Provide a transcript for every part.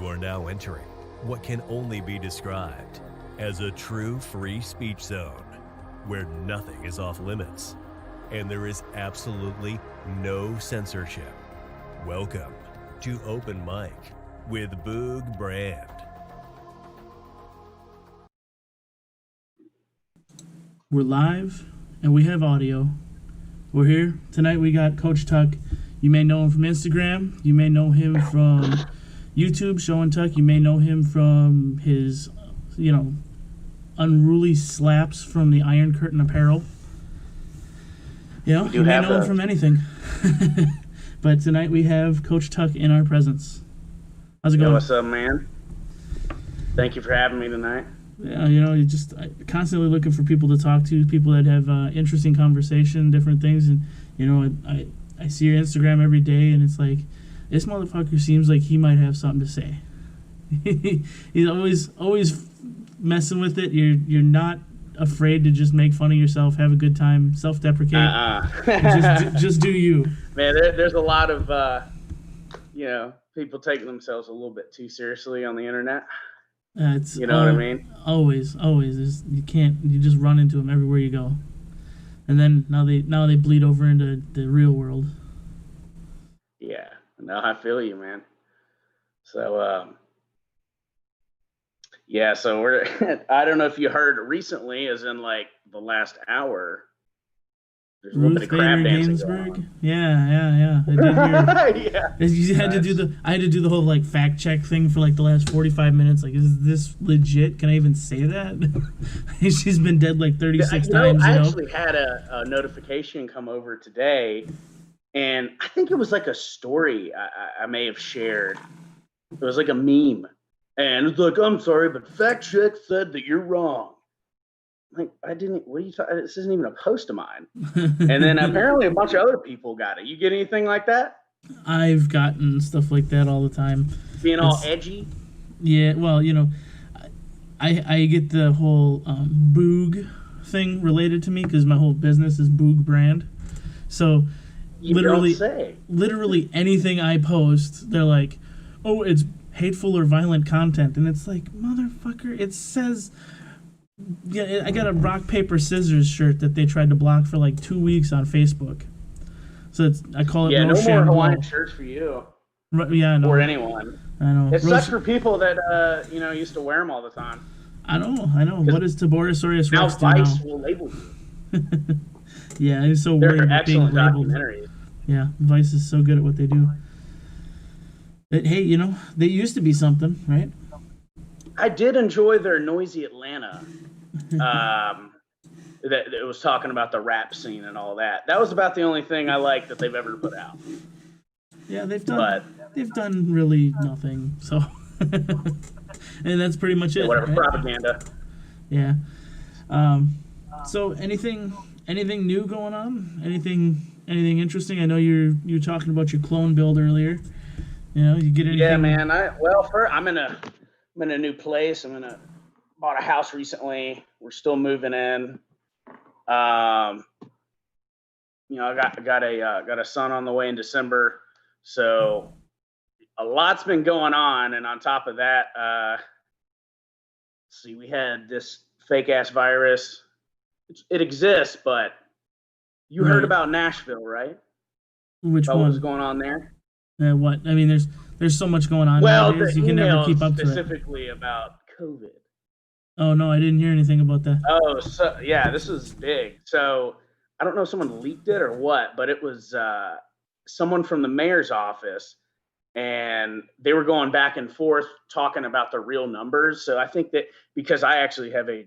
You are now entering what can only be described as a true free speech zone, where nothing is off limits and there is absolutely no censorship. Welcome to Open Mic with Boog Brand. We're live and we have audio. We're here. Tonight we got Coach Tuck. You may know him from Instagram. You may know him from YouTube, Show and Tuck. You may know him from his, unruly slaps from the Iron Curtain apparel. You may know him from anything. But tonight we have Coach Tuck in our presence. How's it going? What's up, man? Thank you for having me tonight. Yeah, you're just constantly looking for people to talk to, people that have interesting conversation, different things. And, I see your Instagram every day, and it's like, this motherfucker seems like he might have something to say. He's always messing with it. You're not afraid to just make fun of yourself, have a good time, self-deprecate. Just do you. Man, there's a lot of, people taking themselves a little bit too seriously on the internet. What I mean? Always. You just run into them everywhere you go. And then now they bleed over into the real world. Yeah, no, I feel you, man. So, so we're, I don't know if you heard recently, as in like the last hour, there's a little bit of crab dancing going on. Yeah. I did hear. Yeah. You had to do I had to do the whole like fact check thing for like the last 45 minutes. Like, is this legit? Can I even say that? She's been dead like 36 times. I actually had a notification come over today, and I think it was like a story I may have shared. It was like a meme, and it's like, I'm sorry, but fact check said that you're wrong. Like, what are you talking? This isn't even a post of mine. And then apparently a bunch of other people got it. You get anything like that? I've gotten stuff like that all the time. Being all edgy? Yeah, well, I get the whole Boog thing related to me because my whole business is Boog Brand. So literally anything I post, they're like, oh, it's hateful or violent content. And it's like, motherfucker, it says... Yeah, I got a rock, paper, scissors shirt that they tried to block for like 2 weeks on Facebook. So I call it no more Hawaiian shirts for you. Yeah, I know. Or anyone. I know. It sucks for people that used to wear them all the time. I know. What does Tiborosaurus Rex do now? Vice will label you. Yeah, it's so They're weird. They're excellent documentaries. Yeah, Vice is so good at what they do. But, hey, they used to be something, right? I did enjoy their Noisy Atlanta. That it was talking about the rap scene and all that. That was about the only thing I liked that they've ever put out. Yeah, they've done really nothing. So, and that's pretty much it. Whatever, right? Propaganda. Yeah. So anything new going on? Anything interesting? I know you're talking about your clone build earlier. You get anything? Yeah, man. I'm in a new place. Bought a house recently. We're still moving in. I got a son on the way in December, so a lot's been going on. And on top of that, we had this fake ass virus. It exists, but you heard about Nashville, right? Which about one? What was going on there? What? I mean, there's so much going on. Well, nowadays, you can never keep up to it. Specifically about COVID. Oh, no, I didn't hear anything about that. Oh, so yeah, this is big. So I don't know if someone leaked it or what, but it was someone from the mayor's office, and they were going back and forth talking about the real numbers. So I think that because I actually have a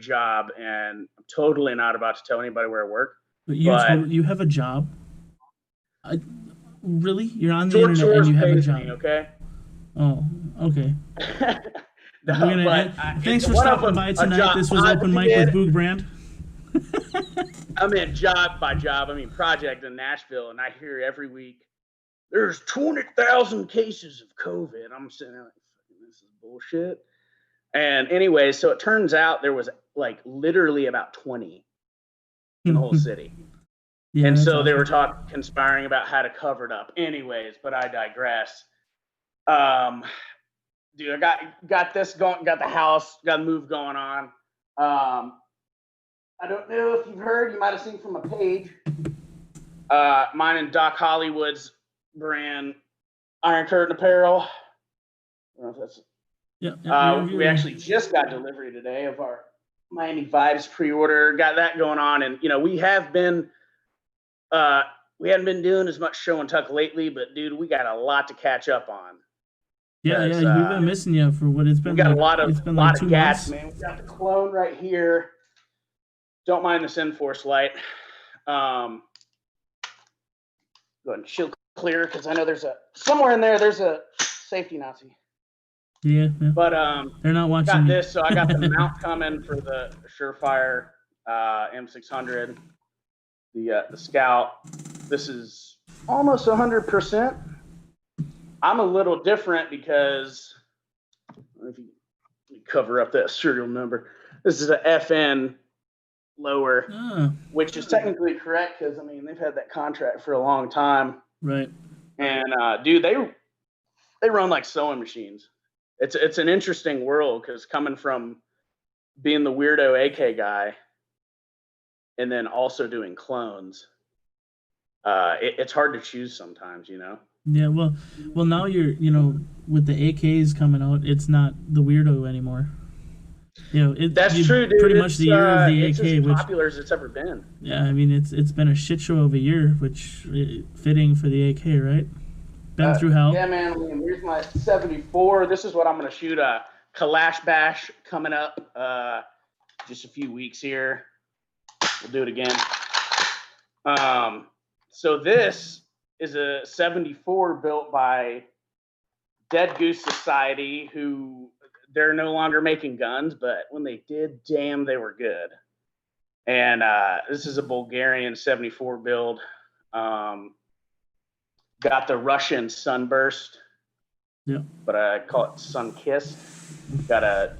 job, and I'm totally not about to tell anybody where I work. But you have a job? Really? You're on the internet and you have a job? Okay. Oh, okay. Thanks for stopping by tonight. This was Open Mic with Boog Brand. I mean, job by job. I mean, project in Nashville, and I hear every week there's 20,000 cases of COVID. I'm sitting there like, this is bullshit. And anyway, so it turns out there was like literally about 20 in the whole city. Yeah, and so they were conspiring about how to cover it up. Anyways, but I digress. dude, I got this going, got the house, got a move going on. I don't know if you've heard, you might have seen from a page. Mine and Doc Hollywood's brand, Iron Curtain Apparel. I don't know if that's. Yeah. We actually just got delivery today of our Miami Vibes pre-order. Got that going on, and we hadn't been doing as much show and tuck lately, but dude, we got a lot to catch up on. Yeah, we've been missing you for what it's been. We got like, a lot of 2 gats, months. man. We got the clone right here. Don't mind this Enforce light. Go ahead and shield clear because I know somewhere in there there's a safety Nazi. Yeah. But they're not watching. Got this, so I got the mount coming for the Surefire M600, the Scout. This is almost 100%. I'm a little different because if you cover up that serial number, this is a FN lower, which is technically correct because they've had that contract for a long time, right? And dude, they run like sewing machines. It's an interesting world because coming from being the weirdo AK guy and then also doing clones, it's hard to choose sometimes, Yeah, well, now you're, with the AKs coming out, it's not the weirdo anymore. That's true, dude. Pretty much the year of the it's AK, as which popular as it's ever been. Yeah, it's been a shit show of a year, which fitting for the AK, right? Been through hell. Yeah, man. Here's my 74. This is what I'm gonna shoot a Kalash Bash coming up. Just a few weeks here. We'll do it again. So this is a 74 built by Dead Goose Society, who they're no longer making guns, but when they did, damn, they were good. And this is a Bulgarian 74 build. Got the Russian Sunburst, but I call it Sun Kissed. Got a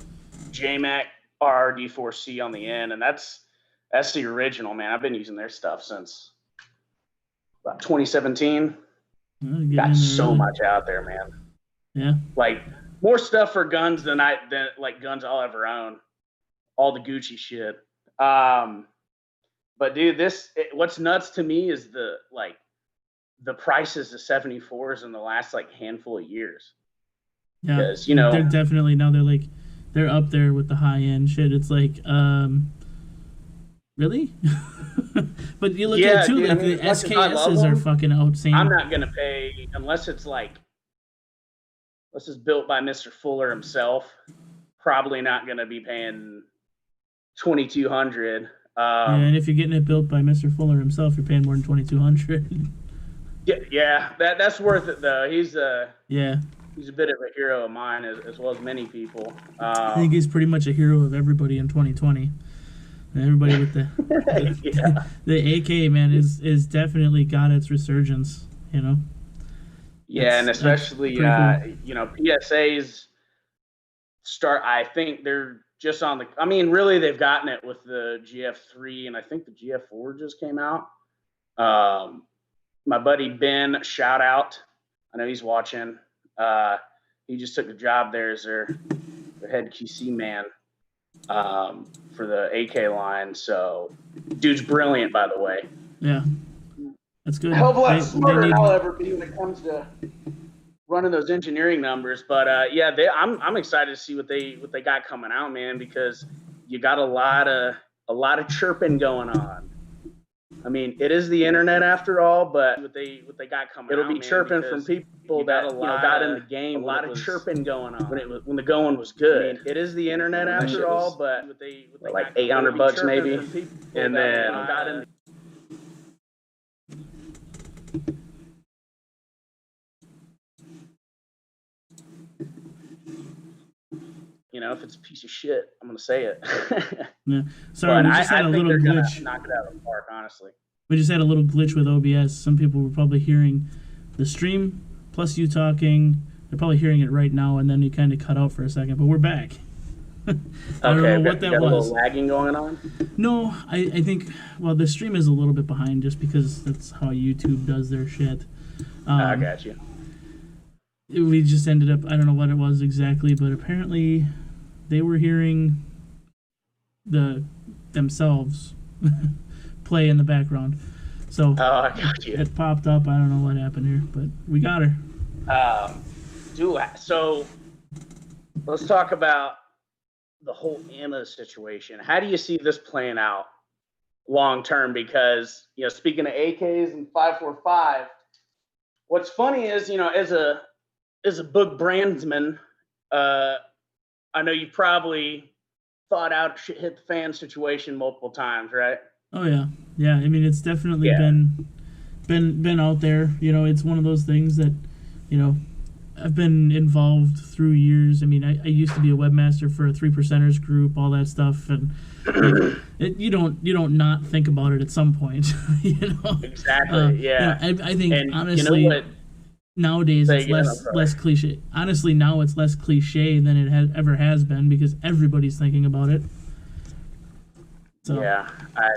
JMac RRD4C on the end, and that's the original, man. I've been using their stuff since about 2017. Got so much out there, man. Yeah, like more stuff for guns than like guns I'll ever own. All the Gucci shit. But dude, what's nuts to me is the prices of 74s in the last handful of years. Yeah, because they're definitely now they're up there with the high end shit. It's really. But you look at it too, dude, the SKSs are fucking outsane. I'm not gonna pay unless it's built by Mr. Fuller himself. Probably not gonna be paying $2,200. And if you're getting it built by Mr. Fuller himself, you're paying more than $2,200. Yeah, that's worth it though. He's a bit of a hero of mine as well as many people. I think he's pretty much a hero of everybody in 2020. Everybody with the AK, man, is definitely got its resurgence. Yeah, and especially cool. PSAs start. I think they're just on the. Really, they've gotten it with the GF3, and I think the GF4 just came out. My buddy Ben, shout out. I know he's watching. He just took the job there as their head QC man for the AK line. So, dude's brilliant, by the way. Yeah, that's good. Hell of a lot smarter than I'll ever be when it comes to running those engineering numbers. But I'm excited to see what they got coming out, man, because you got a lot of chirping going on. It is the internet after all, but what they got coming out, it'll be chirping from people that got in the game. A lot of chirping going on when the going was good. It is the internet after all, but what they like $800 maybe, and then got in. If it's a piece of shit, I'm gonna say it. Yeah. Sorry, we just had a little glitch. Knock it out of the park, honestly. We just had a little glitch with OBS. Some people were probably hearing the stream plus you talking. They're probably hearing it right now, and then you kind of cut out for a second. But we're back. I don't know what that was. A little lagging going on? No, I think. Well, the stream is a little bit behind just because that's how YouTube does their shit. I got you. we just ended up, I don't know what it was exactly, but apparently they were hearing themselves play in the background. So I got you. it popped up. I don't know what happened here, but we got her. So let's talk about the whole Emma situation. How do you see this playing out long term? Because, speaking of AKs and 545, what's funny is, as a book brandsman, I know you probably thought out shit hit the fan situation multiple times, right? Oh yeah. I mean, it's definitely been out there. It's one of those things that, I've been involved through years. I mean, I used to be a webmaster for a 3%ers group, all that stuff, and you don't not think about it at some point. Exactly. I think, and honestly, nowadays it's less cliche. Honestly, now it's less cliche than it ever has been because everybody's thinking about it. So. Yeah, I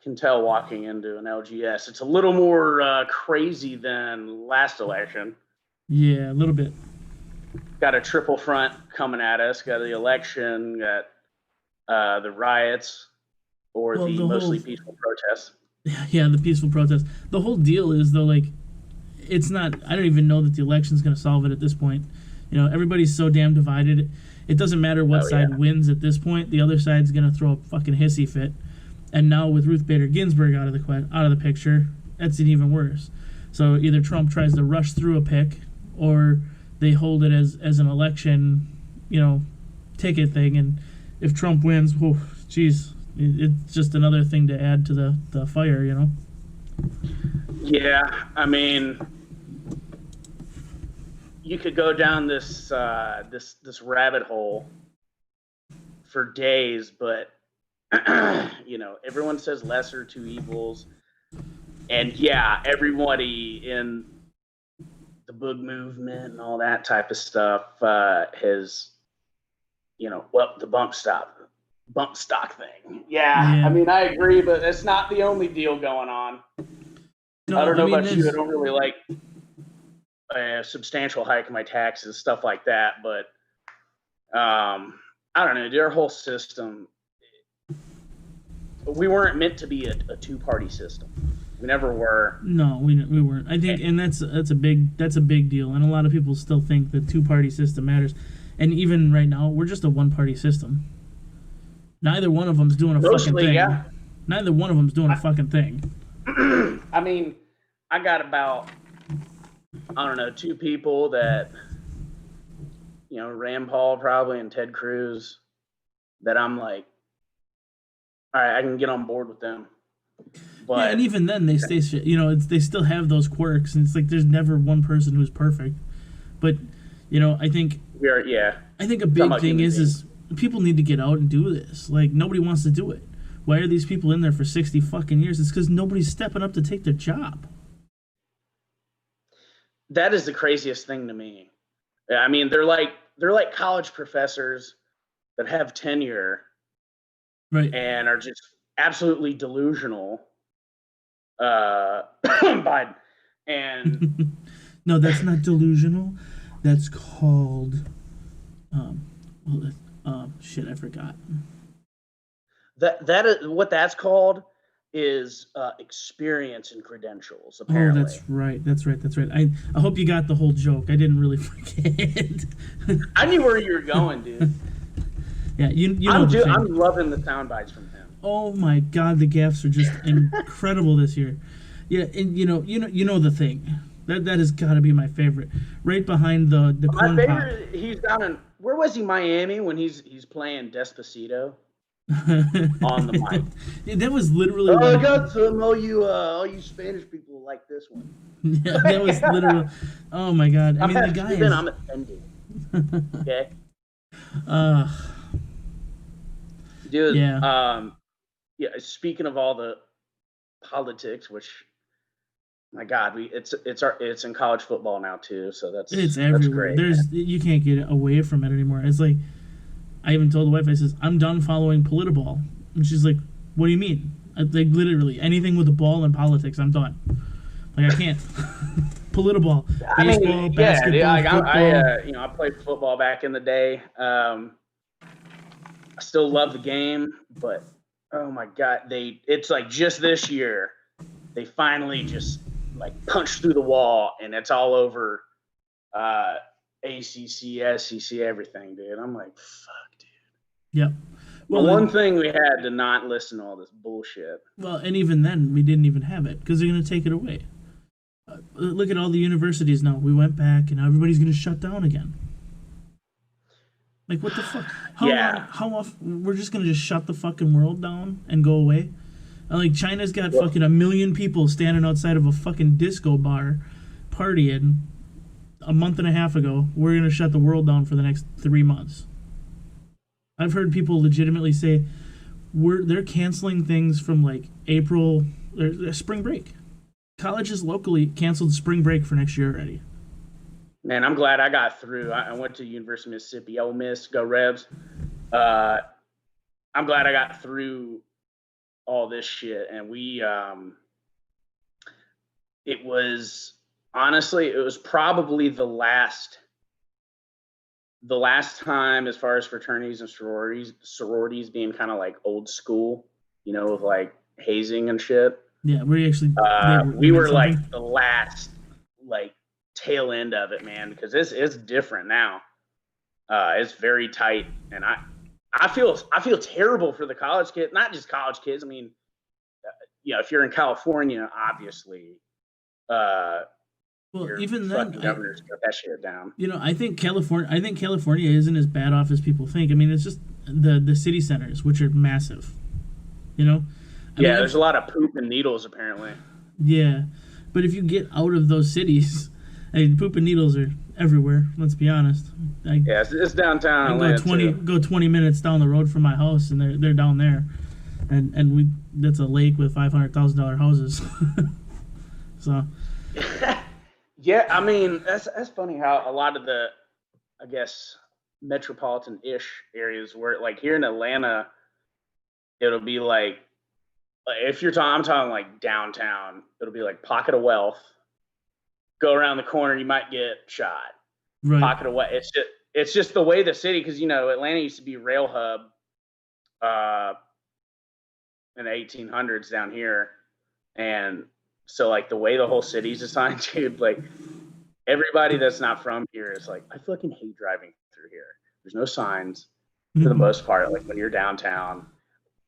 can tell walking into an LGS, it's a little more crazy than last election. Yeah, a little bit. Got a triple front coming at us. Got the election, got the riots, or the mostly peaceful protests. Yeah, the peaceful protests. The whole deal is, though, like, it's not, I don't even know that the election's going to solve it at this point. Everybody's so damn divided. It doesn't matter what side wins at this point. The other side's going to throw a fucking hissy fit. And now with Ruth Bader Ginsburg out of the picture, that's even worse. So either Trump tries to rush through a pick, or they hold it as an election, ticket thing. And if Trump wins, geez, it's just another thing to add to the fire, Yeah, I mean, you could go down this rabbit hole for days, but everyone says lesser two evils, and everybody in the book movement and all that type of stuff has, the bump stock thing. Yeah, I mean, I agree, but it's not the only deal going on. No, I don't know about you. I don't really like a substantial hike in my taxes, stuff like that. But I don't know. Their whole system. We weren't meant to be a two-party system. We never were. No, we weren't. I think, and that's a big deal. And a lot of people still think the two-party system matters. And even right now, we're just a one-party system. Neither one of them's doing a fucking thing. Yeah. Neither one of them's doing a fucking thing. I mean, I got about, two people that, Rand Paul probably and Ted Cruz, that I'm like, all right, I can get on board with them. But yeah, and even then they stay, they still have those quirks, and it's like there's never one person who's perfect. But, I think I think a big thing is people need to get out and do this. Like, nobody wants to do it. Why are these people in there for 60 fucking years? It's because nobody's stepping up to take their job. That is the craziest thing to me. I mean, they're like college professors that have tenure, right, and are just absolutely delusional. Biden. And no, that's not delusional. That's called shit, I forgot. That is what that's called is experience and credentials, apparently. Oh, that's right. I hope you got the whole joke. I didn't really forget. I knew where you were going, dude. Yeah, you know I'm loving the sound bites from him. Oh my god, the gaffes are just incredible this year. Yeah, and you know the thing. That has got to be my favorite. Right behind the corn pop. My favorite, he's down in, where was he, Miami, when he's playing Despacito on the mic. Yeah, that was literally. I got some all you Spanish people like this one. Yeah, that was literally. Oh my god! I mean, the guy is. I'm offended. Okay. Dude. Yeah. Speaking of all the politics, which, my God, it's in college football now too. So it's everywhere. Great. You can't get away from it anymore. It's like, I even told the wife, I says, I'm done following Politiball, and she's like, what do you mean? Like, literally anything with a ball and politics, I'm done. Like, I can't. Politiball, baseball, basketball, football. I played football back in the day. I still love the game, but oh my God, it's like just this year, they finally just like punched through the wall and it's all over ACC, SEC, everything, dude. I'm like, fuck, dude. Yep. Well, one thing we had to not listen to all this bullshit. Well, and even then, we didn't even have it because they're going to take it away. Look at all the universities now. We went back, and now everybody's going to shut down again. Like, what the fuck? How often? We're just going to just shut the fucking world down and go away? Like, China's got fucking 1 million people standing outside of a fucking disco bar partying a month and a half ago. We're going to shut the world down for the next 3 months. I've heard people legitimately say they're canceling things from like April or spring break. Colleges locally canceled spring break for next year already. Man, I'm glad I got through. I went to University of Mississippi, Ole Miss, go Rebs. I'm glad I got through all this shit, and it was probably the last time as far as fraternities and sororities being kind of like old school, with like hazing and shit. Yeah, we actually we were like the last like tail end of it, man, because it's different now. It's very tight, and I feel terrible for the college kids, not just college kids. I mean, if you're in California, obviously, well, even then, governors got that shit down. I think California isn't as bad off as people think. I mean, it's just the city centers, which are massive. There's a lot of poop and needles apparently. Yeah, but if you get out of those cities, poop and needles are everywhere. Let's be honest. It's downtown. Go 20 minutes down the road from my house, and they're down there, and that's a lake with $500,000 houses. So. Yeah, I mean that's funny how a lot of the, I guess, metropolitan-ish areas where, like here in Atlanta, it'll be like if I'm talking like downtown, it'll be like pocket of wealth. Go around the corner, you might get shot. Right. Pocket of wealth. It's just the way the city, because Atlanta used to be rail hub in the 1800s down here, and so like the way the whole city's assigned to, like everybody that's not from here is like, I fucking hate driving through here. There's no signs for the most part. Like when you're downtown,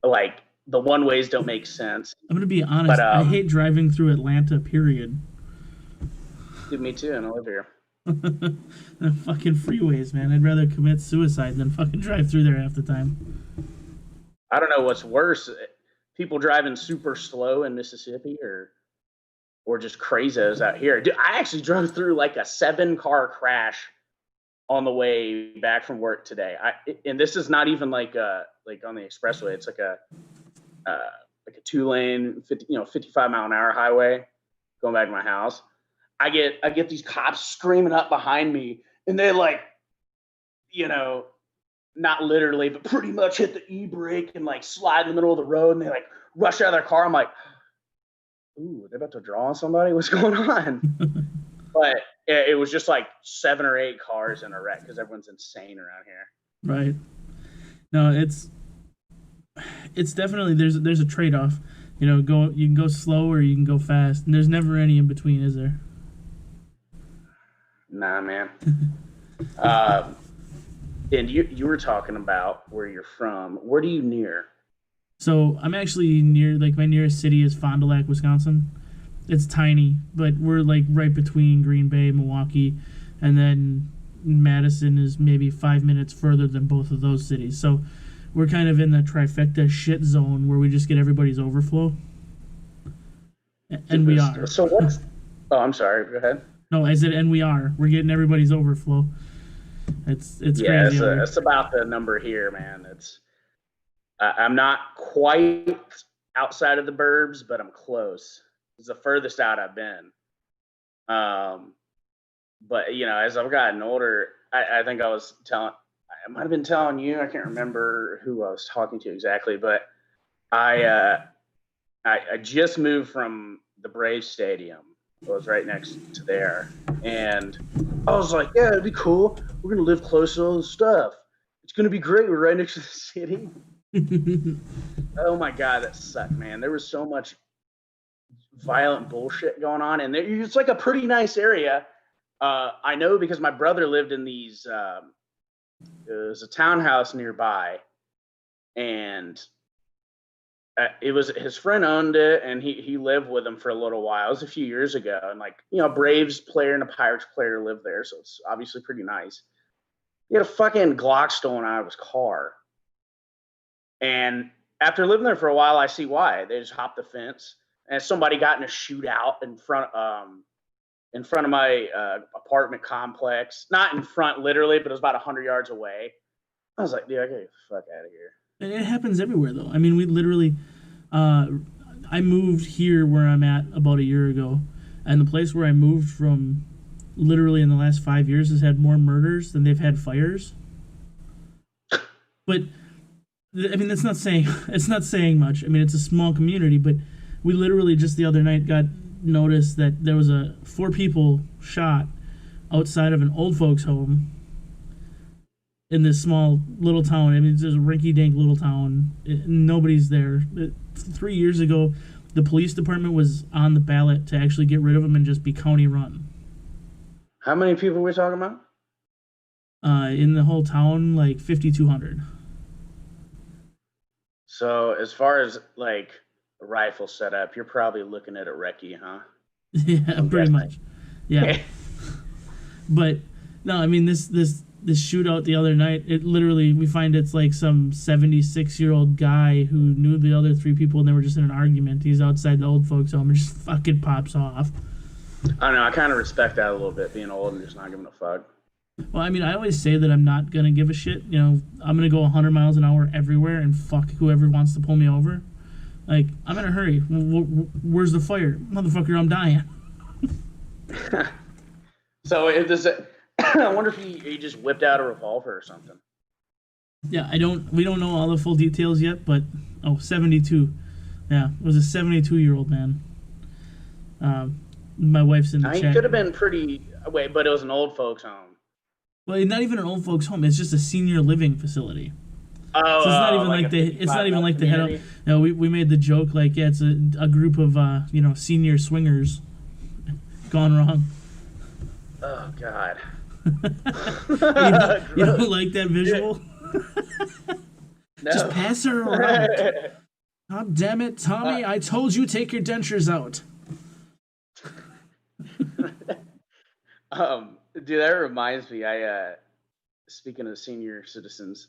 like the one ways don't make sense. I'm gonna be honest. I hate driving through Atlanta. Period. Dude, me too, and I live here. The fucking freeways, man. I'd rather commit suicide than fucking drive through there half the time. I don't know what's worse. People driving super slow in Mississippi or just crazos out here. Dude, I actually drove through like a 7-car crash on the way back from work today. And this is not even like on the expressway. It's like a 2-lane, 55-mile-an-hour highway going back to my house. I get these cops screaming up behind me, and they like, not literally, but pretty much hit the e-brake and like slide in the middle of the road, and they like rush out of their car. I'm like, ooh, are they about to draw on somebody? What's going on? But it was just like 7 or 8 cars in a wreck because everyone's insane around here. Right. No, it's definitely there's a trade-off. You can go slow or you can go fast, and there's never any in between, is there? Nah, man. And you were talking about where you're from. Where do you near? So I'm actually near, like my nearest city is Fond du Lac, Wisconsin. It's tiny, but we're like right between Green Bay, Milwaukee, and then Madison is maybe 5 minutes further than both of those cities. So we're kind of in the trifecta shit zone where we just get everybody's overflow. And we are. So what's... Oh, I'm sorry. Go ahead. No, I said, and we are. We're getting everybody's overflow. It's crazy. It's about the number here, man. I'm not quite outside of the burbs, but I'm close. It's the furthest out I've been. But as I've gotten older, I think I might have been telling you, I can't remember who I was talking to exactly, but I just moved from the Braves Stadium was right next to there. And I was like, yeah, it'd be cool. We're going to live close to all this stuff. It's going to be great. We're right next to the city. Oh my God, that sucked, man. There was so much violent bullshit going on. And it's like a pretty nice area. I know because my brother lived in these, there's a townhouse nearby. And it was his friend owned it, and he lived with him for a little while. It was a few years ago, and like, you know, a Braves player and a Pirates player lived there, so it's obviously pretty nice. He had a fucking Glock stolen out of his car, and after living there for a while, I see why. They just hopped the fence, and somebody got in a shootout in front of my apartment complex. Not in front, literally, but it was about 100 yards away. I was like, dude, I gotta get the fuck out of here. And it happens everywhere, though. I mean, we literally, I moved here where I'm at about a year ago, and the place where I moved from, literally in the last 5 years, has had more murders than they've had fires. But I mean, it's not saying much. I mean, it's a small community, but we literally just the other night got notice that there was 4 people shot outside of an old folks home in this small little town. I mean, it's just a rinky-dink little town. Nobody's there. 3 years ago, the police department was on the ballot to actually get rid of them and just be county run. How many people were we talking about? In the whole town, like 5,200. So as far as like a rifle setup, you're probably looking at a recce, huh? Yeah, pretty much. Yeah. But no, I mean this shootout the other night, it literally, we find it's like some 76-year-old guy who knew the other 3 people and they were just in an argument. He's outside the old folks home and just fucking pops off. I don't know, I kind of respect that a little bit, being old and just not giving a fuck. Well, I mean, I always say that I'm not going to give a shit. You know, I'm going to go 100 miles an hour everywhere and fuck whoever wants to pull me over. Like, I'm in a hurry. Where's the fire? Motherfucker, I'm dying. So if this, I wonder if he just whipped out a revolver or something. Yeah, we don't know all the full details yet, but 72. Yeah, it was a 72-year-old man. My wife's in the chat. He could have been pretty, but it was an old folks home. Well, not even an old folks home. It's just a senior living facility. Oh, so it's not even like it's not even like the head up. No, we made the joke like, yeah, it's a group of senior swingers gone wrong. Oh God. you don't like that visual? No. Just pass her around. God damn it, Tommy! I told you take your dentures out. Dude, that reminds me. Speaking of senior citizens,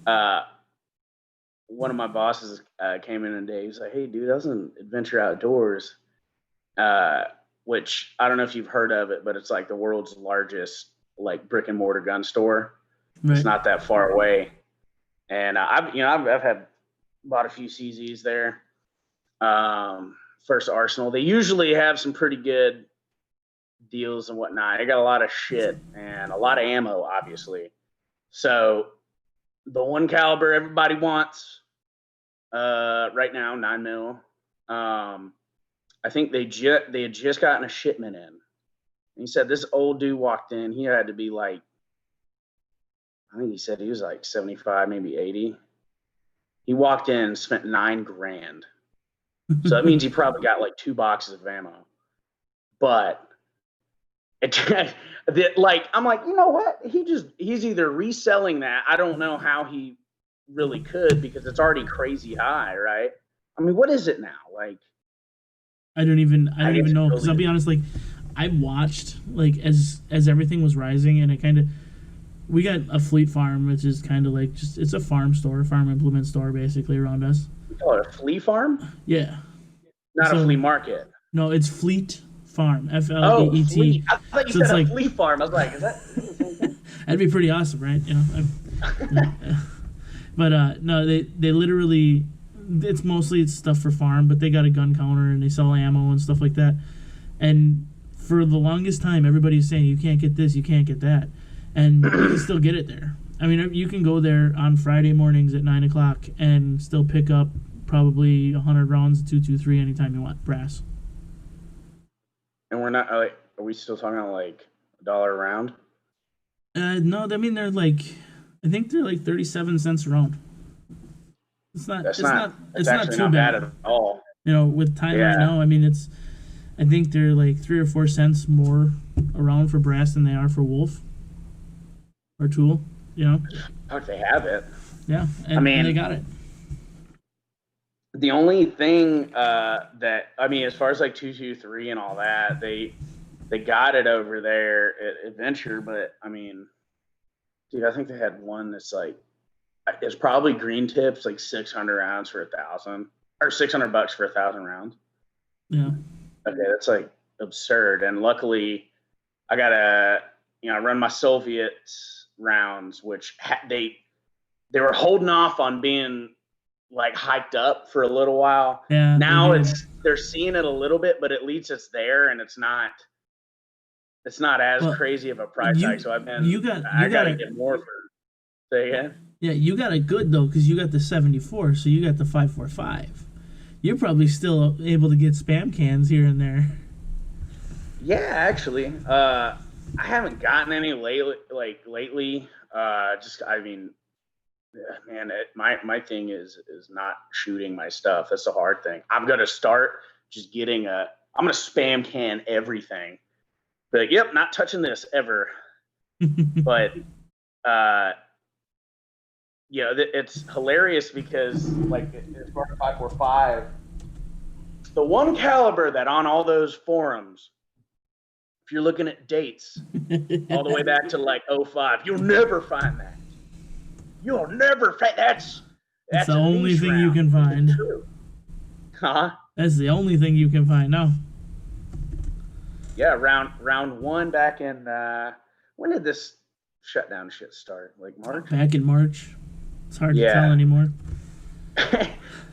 one of my bosses came in today. He was like, "Hey, dude, I was in Adventure Outdoors, which I don't know if you've heard of it, but it's like the world's largest like brick and mortar gun store. Right. It's not that far away, and I've had bought a few CZs there. First Arsenal, they usually have some pretty good deals and whatnot. I got a lot of shit and a lot of ammo, obviously. So the 1 caliber everybody wants right now, 9mm. I think they had just gotten a shipment in. And he said this old dude walked in. He had to be like, I think he said he was like 75, maybe 80. He walked in and spent $9,000. So that means he probably got like 2 boxes of ammo. But I'm like, you know what? He's either reselling that. I don't know how he really could, because it's already crazy high, right? I mean, what is it now? Like, I don't even know, because I'll be honest, like, I watched like as everything was rising, and we got a Fleet Farm, which is kind of like it's a farm implement store basically around us. You call it a flea farm? Yeah. Not a flea market. No, it's Fleet Farm. FLEET. Fleet. I thought you said a flea farm. I was like, is that the same thing? That'd be pretty awesome, right? You know. But no, they literally, it's stuff for farm, but they got a gun counter and they sell ammo and stuff like that. And for the longest time, everybody's saying you can't get this, you can't get that, and you can still get it there. I mean, you can go there on Friday mornings at 9:00 and still pick up probably 100 rounds of .223 anytime you want, brass. And we're not like, are we still talking about like $1 a round? No, I mean I think they're like 37 cents a round. It's not. That's It's not. not. It's It's not actually too not bad bad. at all. With time right Yeah. now, I mean I think they're like 3 or 4 cents more around for brass than they are for wolf or tool. Fuck, they have it. Yeah, I mean, and they got it. the only thing that I mean, as far as like 223 and all that, they got it over there at Adventure, but I mean, dude, I think they had one that's like it's probably green tips like 600 rounds for 1,000 or $600 for 1,000 rounds. Yeah. Okay, that's like absurd. And luckily, I got I run my Soviet rounds, which they were holding off on being like hyped up for a little while. Yeah. Now they're seeing it a little bit, but at least it's there and it's not as crazy of a price tag. So I gotta get more for. Say again. Yeah, you got it good though because you got the 74, so you got the 545. You're probably still able to get spam cans here and there. Yeah, actually, I haven't gotten any lately. I mean, man, my thing is not shooting my stuff. That's the hard thing. I'm gonna start just getting I'm gonna spam can everything. But yep, not touching this ever. But it's hilarious because like as far as 545, the one caliber that on all those forums, if you're looking at dates all the way back to like 05, you'll never find that. You'll never find that's the only thing you can find. Huh? That's the only thing you can find. No. Yeah, round one back in when did this shutdown shit start? Like March? Back in March. It's hard to tell anymore.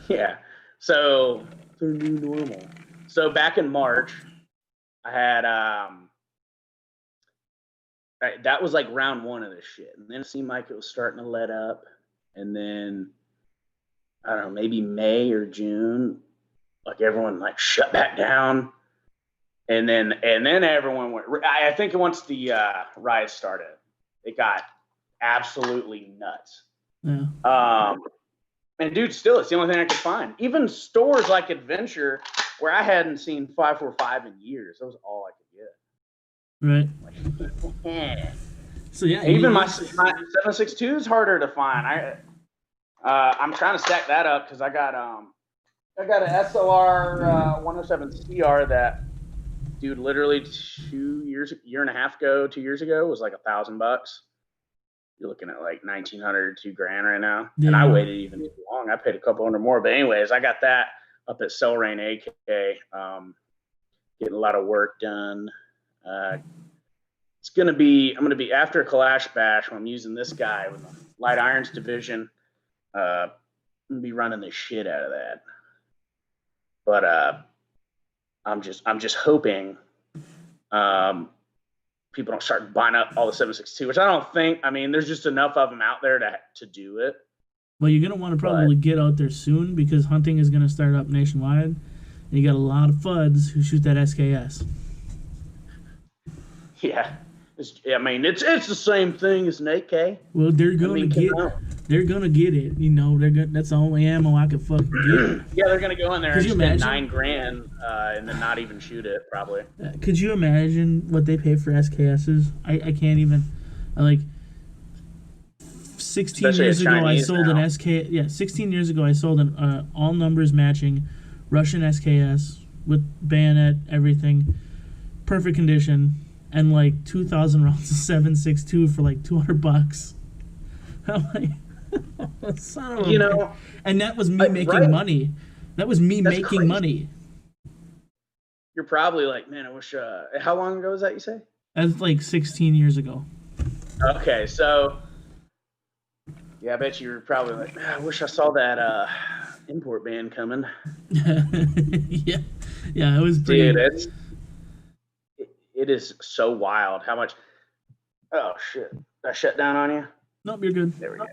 Yeah. So the new normal. So back in March, I had that was like round one of this shit. And then it seemed like it was starting to let up. And then I don't know, maybe May or June, like everyone like shut back down. And then everyone went. I think once the riot started, it got absolutely nuts. Yeah. And dude, still, it's the only thing I could find. Even stores like Adventure, where I hadn't seen 545 in years, that was all I could get. Right. Yeah. So yeah, even my 762 is harder to find. I'm trying to stack that up because I got an SLR 107 CR that. Dude, literally 2 years ago was like $1,000. You're looking at like 1,900, $2,000 right now. Yeah. And I waited even too long. I paid a couple hundred more. But anyways, I got that up at Cellrain AK. Getting a lot of work done. I'm gonna be after Kalash Bash when I'm using this guy with the Light Irons division. I'm gonna be running the shit out of that. But I'm just hoping people don't start buying up all the 762, which I don't think. I mean, there's just enough of them out there to do it. Well, you're gonna want to probably get out there soon because hunting is gonna start up nationwide, and you got a lot of FUDs who shoot that SKS. Yeah, it's the same thing as an AK. Well, they're gonna get it. That's the only ammo I could fucking get. Yeah, they're gonna go in there and spend $9,000 and then not even shoot it probably. Could you imagine what they pay for SKSs? I can't even. 16 years ago, I sold an SK. Yeah, 16 years ago, I sold an all numbers matching Russian SKS with bayonet, everything, perfect condition, and like 2,000 rounds of 7.62 for like $200. I'm like, son of a and that was me making money. That was me making money. You're probably like, man, I wish. How long ago was that? You say? That's like 16 years ago. Okay, so yeah, I bet you were probably like, man, I wish I saw that import ban coming. yeah, it was pretty. Dude, it is so wild how much. Oh shit! Did I shut down on you? Nope, you're good. There we go.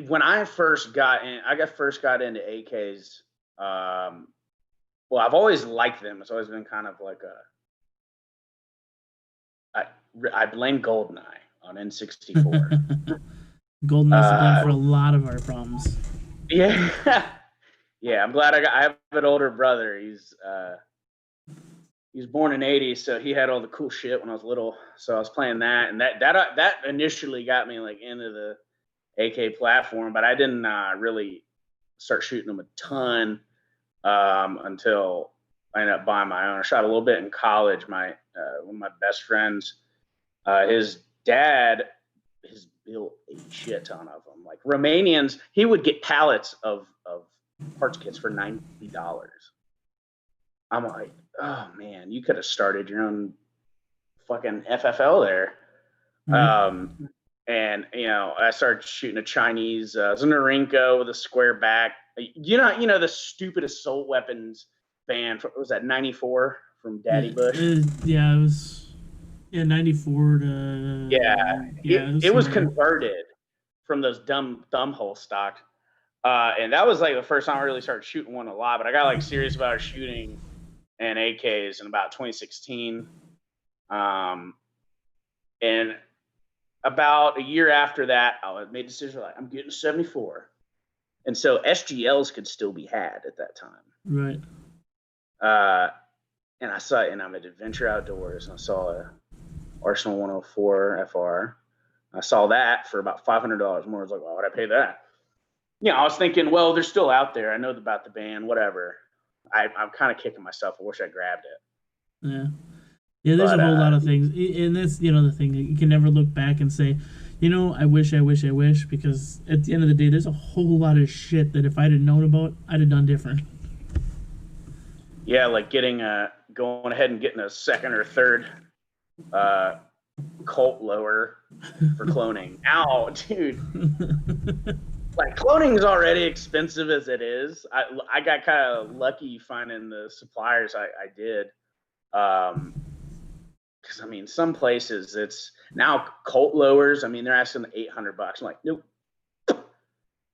When I first got into AKs, well, I've always liked them. It's always been kind of like I blame Goldeneye on N64. GoldenEye's to blame for a lot of our problems. Yeah. Yeah, I'm glad I have an older brother. He's born in '80, so he had all the cool shit when I was little. So I was playing that, and that initially got me like into the AK platform, but I didn't really start shooting them a ton until I ended up buying my own. I shot a little bit in college. My one of my best friends, his dad has built a shit ton of them. Like Romanians, he would get pallets of parts kits for $90. I'm like, oh man, you could have started your own fucking FFL there. Mm-hmm. And I started shooting a Chinese Zenorenko with a square back. You know the stupid assault weapons band. Was that '94 from Daddy Bush? Yeah, it was. Yeah, '94 to. Yeah, it was converted from those dumb thumbhole stock. And that was like the first time I really started shooting one a lot. But I got like serious about shooting and AKs in about 2016. And about a year after that, I made a decision like I'm getting a 74. And so SGLs could still be had at that time. Right. And I saw it, and I'm at Adventure Outdoors, and I saw a Arsenal 104 FR. I saw that for about $500 more. I was like, why would I pay that? I was thinking, well, they're still out there. I know about the band, whatever. I'm kind of kicking myself. I wish I grabbed it. Yeah. Yeah, there's a whole lot of things. And that's, the thing. You can never look back and say, I wish, because at the end of the day, there's a whole lot of shit that if I'd have known about, I'd have done different. Yeah, like going ahead and getting a second or third Colt lower for cloning. Ow, dude. Like cloning is already expensive as it is. I got kind of lucky finding the suppliers I did. Because some places it's now Colt lowers. They're asking $800. I'm like, nope.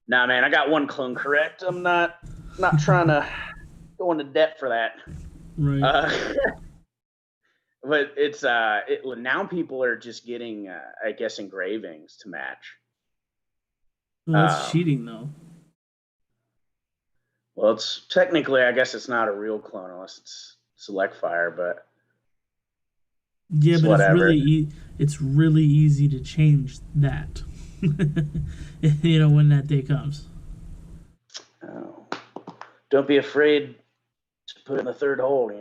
Nah, man, I got one clone correct. I'm not trying to go into debt for that. Right. But it's now people are just getting I guess engravings to match. Well, that's cheating though. Well, it's technically, I guess it's not a real clone unless it's select fire, but yeah, but whatever. It's really easy to change that. When that day comes. Oh, don't be afraid to put in the third hole.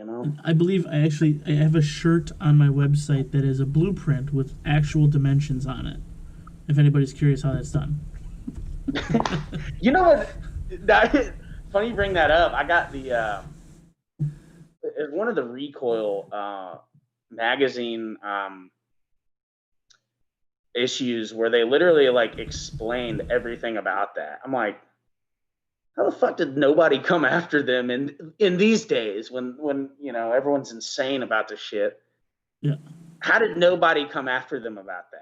I believe I have a shirt on my website that is a blueprint with actual dimensions on it. If anybody's curious how that's done. You know what? Funny you bring that up. I got the one of the Recoil magazine issues where they literally like explained everything about that. I'm like, how the fuck did nobody come after them in these days when everyone's insane about this shit? Yeah. How did nobody come after them about that?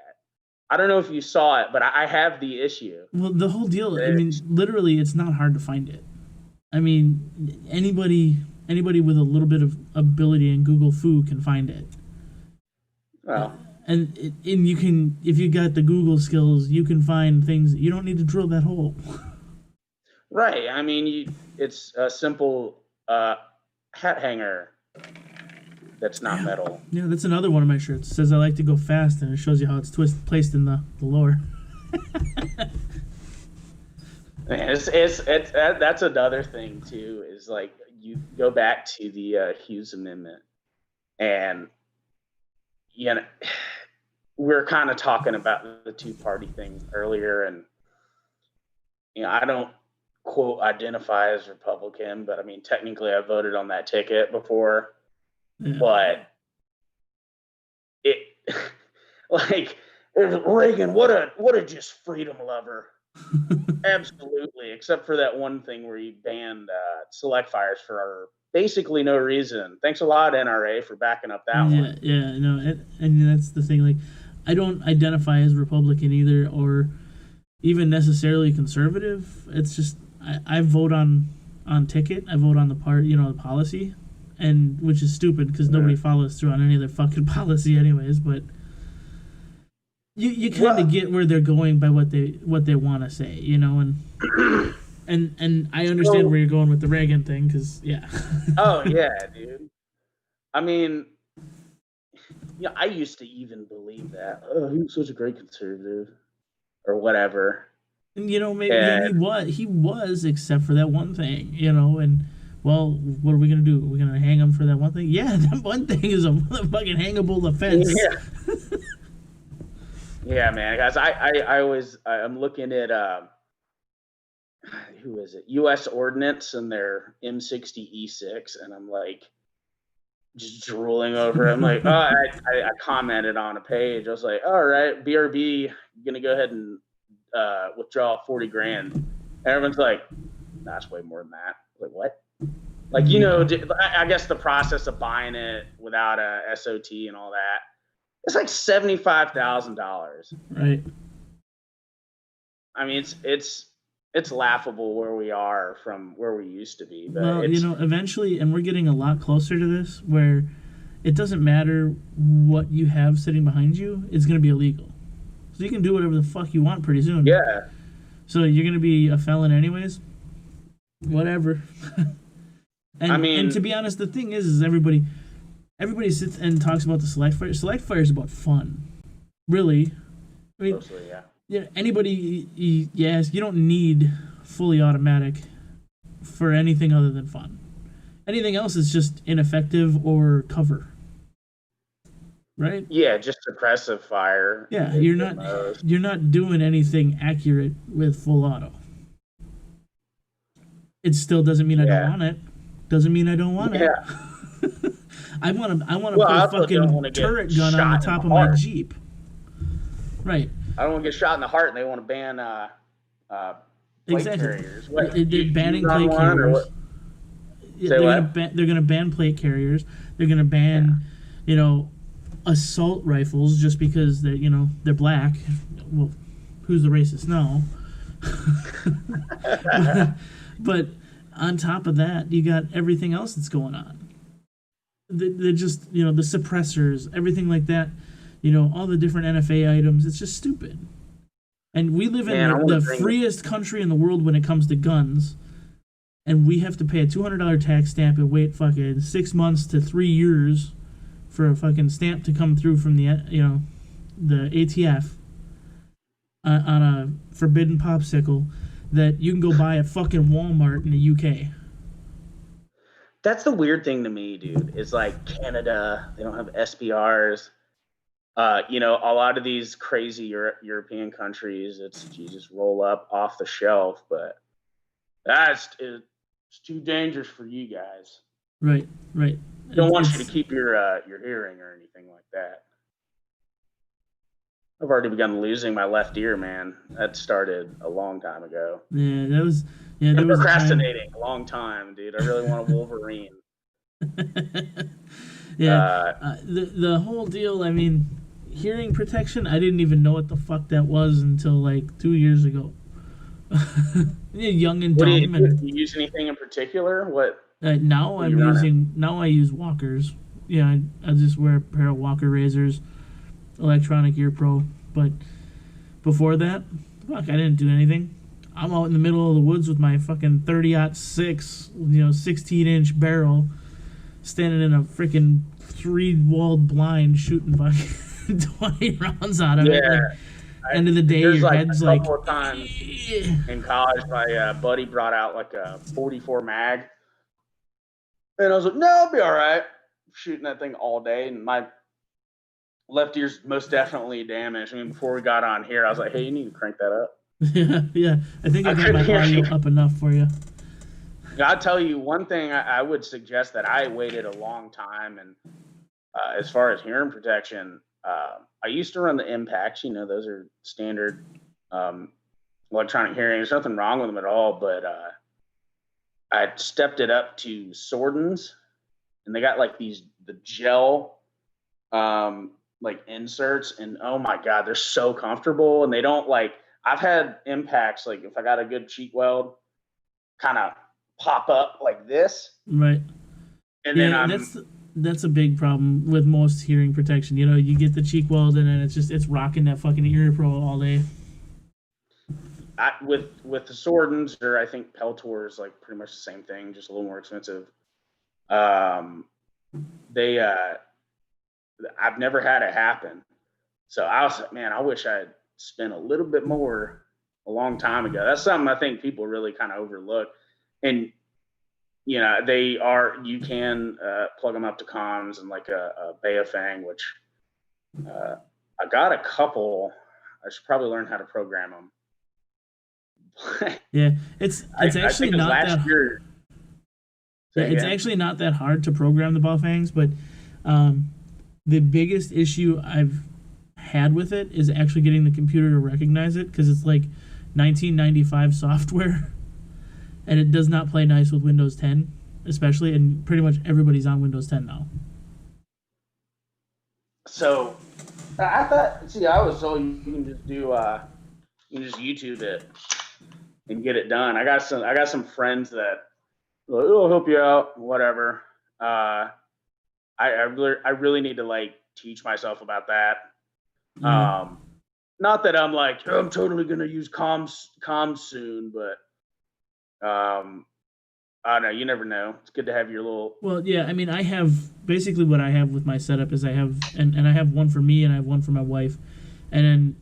I don't know if you saw it, but I have the issue. Well, the whole deal, literally, it's not hard to find it. Anybody with a little bit of ability in Google Foo can find it. Well, and you can, if you got the Google skills, you can find things. You don't need to drill that hole. Right. It's a simple hat hanger that's not metal. Yeah, that's another one of my shirts. It says I like to go fast, and it shows you how it's placed in the lower. That's another thing too. Is like you go back to the Hughes Amendment, and we're kind of talking about the two-party thing earlier, and I don't quote identify as Republican, but technically I voted on that ticket before. Yeah. But it like Reagan, what a just freedom lover. Absolutely, except for that one thing where he banned select fires for basically no reason. Thanks a lot, NRA, for backing up that one. Yeah, no, and that's the thing. Like, I don't identify as Republican either, or even necessarily conservative. It's just I vote on on ticket. I vote on the the policy, and which is stupid because nobody follows through on any of their fucking policy anyways. But you kind of get where they're going by what they want to say, and I understand where you're going with the Reagan thing because Oh yeah, dude. I mean, I used to even believe that. Oh, he was such a great conservative, or whatever. And maybe he was, except for that one thing, and well, what are we gonna do? Are we gonna hang him for that one thing? Yeah, that one thing is a motherfucking hangable offense. Yeah. Yeah, man. Guys, I'm looking at who is it? U.S. Ordnance and their M60E6, and I'm like just drooling over it. I'm like, I commented on a page. I was like, all right, BRB gonna go ahead and withdraw 40 grand. And everyone's like, that's way more than that. Like, what? Like, I guess the process of buying it without a SOT and all that, it's like $75,000. Right. I mean, it's laughable where we are from where we used to be. But well, eventually, and we're getting a lot closer to this, where it doesn't matter what you have sitting behind you, it's going to be illegal. So you can do whatever the fuck you want pretty soon. Yeah. So you're going to be a felon anyways? Whatever. And to be honest, the thing is everybody sits and talks about the select fire. Select fire is about fun. Really. I mean, mostly, yeah. Yeah, anybody, yes, you don't need fully automatic for anything other than fun. Anything else is just ineffective or cover. Right? Yeah, just suppressive fire. Yeah, you're not doing anything accurate with full auto. It still doesn't mean I don't want it. Doesn't mean I don't want it. I want to put a fucking turret gun on the top of my Jeep. Right. I don't want to get shot in the heart, and they want to ban plate carriers. They're banning plate carriers. They're going to ban plate carriers. They're going to ban, assault rifles just because they're black. Well, who's the racist? No. but on top of that, you got everything else that's going on. They're just, the suppressors, everything like that. All the different NFA items. It's just stupid. And we live in the freest country in the world when it comes to guns. And we have to pay a $200 tax stamp and wait fucking 6 months to 3 years for a fucking stamp to come through from the ATF on a forbidden popsicle that you can go buy at fucking Walmart in the UK. That's the weird thing to me, dude. It's like Canada, they don't have SBRs. A lot of these crazy European countries, you just roll up off the shelf, but it's too dangerous for you guys. Right. They don't want you to keep your hearing or anything like that. I've already begun losing my left ear, man. That started a long time ago. Yeah, that was. Yeah, I've been procrastinating a long time, dude. I really want a Wolverine. Yeah, the whole deal. I mean, hearing protection. I didn't even know what the fuck that was until like 2 years ago. Young and dumb. Do you use anything in particular? What? Now I use walkers. Yeah, I just wear a pair of Walker razors, electronic ear pro. But before that, fuck, I didn't do anything. I'm out in the middle of the woods with my fucking 30-06, 16-inch barrel, standing in a freaking 3-walled blind, shooting fucking 20 rounds out of it. Like, end of the day, your head's like. A couple of times in college, my buddy brought out like a 44 mag. And I was like, no, I'll be all right. Shooting that thing all day. And my left ear's most definitely damaged. I mean, before we got on here, I was like, hey, you need to crank that up. Yeah. I think I got my audio up enough for you. I'll tell you one thing I would suggest that I waited a long time. And as far as hearing protection, I used to run the Impacts. Those are standard electronic hearing. There's nothing wrong with them at all. But I stepped it up to Sordens, and they got like the gel like inserts, and oh my god, they're so comfortable. And they don't I've had Impacts, like if I got a good cheek weld, kind of pop up like this, Right. and then That's a big problem with most hearing protection. You know, you get the cheek weld and then it's rocking that fucking ear pro all day. With the Sordens, or I think Peltor is like pretty much the same thing, just a little more expensive. They I've never had it happen, so I was like, man, I wish I had spent a little bit more a long time ago. That's something I think people really kind of overlook. And you know, you can plug them up to comms and like a Beofang, which I got a couple. I should probably learn how to program them. Yeah, it's actually not that. Yeah, it's again? actually not that hard to program the Baofangs, but the biggest issue I've had with it is actually getting the computer to recognize it, because it's like 1995 software, and it does not play nice with Windows 10, especially, and pretty much everybody's on Windows 10 now. So I thought, see, I was told you can just do you can just YouTube it and get it done. I got some friends that will help you out, whatever. I really need to like teach myself about that. Not that I'm like, oh, I'm totally gonna use comms soon, but I don't know. You never know. It's good to have your little. Well, yeah, I mean, I have basically what I have with my setup is I have and I have one for me and I have one for my wife, and then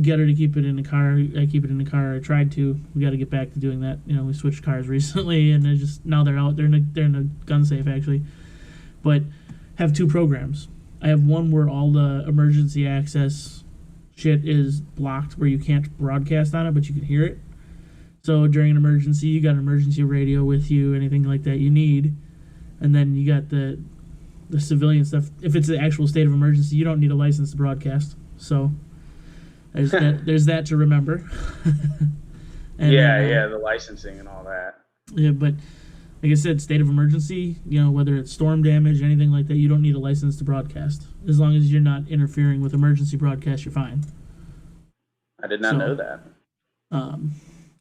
get her to keep it in the car. I keep it in the car. I tried to. We got to get back to doing that. You know, we switched cars recently, and now they're out. They're in a gun safe actually, but have two programs. I have one where all the emergency access shit is blocked, where you can't broadcast on it, but you can hear it. So during an emergency, you got an emergency radio with you, anything like that you need, and then you got the civilian stuff. If it's the actual state of emergency, you don't need a license to broadcast. So there's that to remember. Yeah, the licensing and all that. Yeah, but like I said, state of emergency, you know, whether it's storm damage, anything like that, you don't need a license to broadcast. As long as you're not interfering with emergency broadcast, you're fine. I did not know that.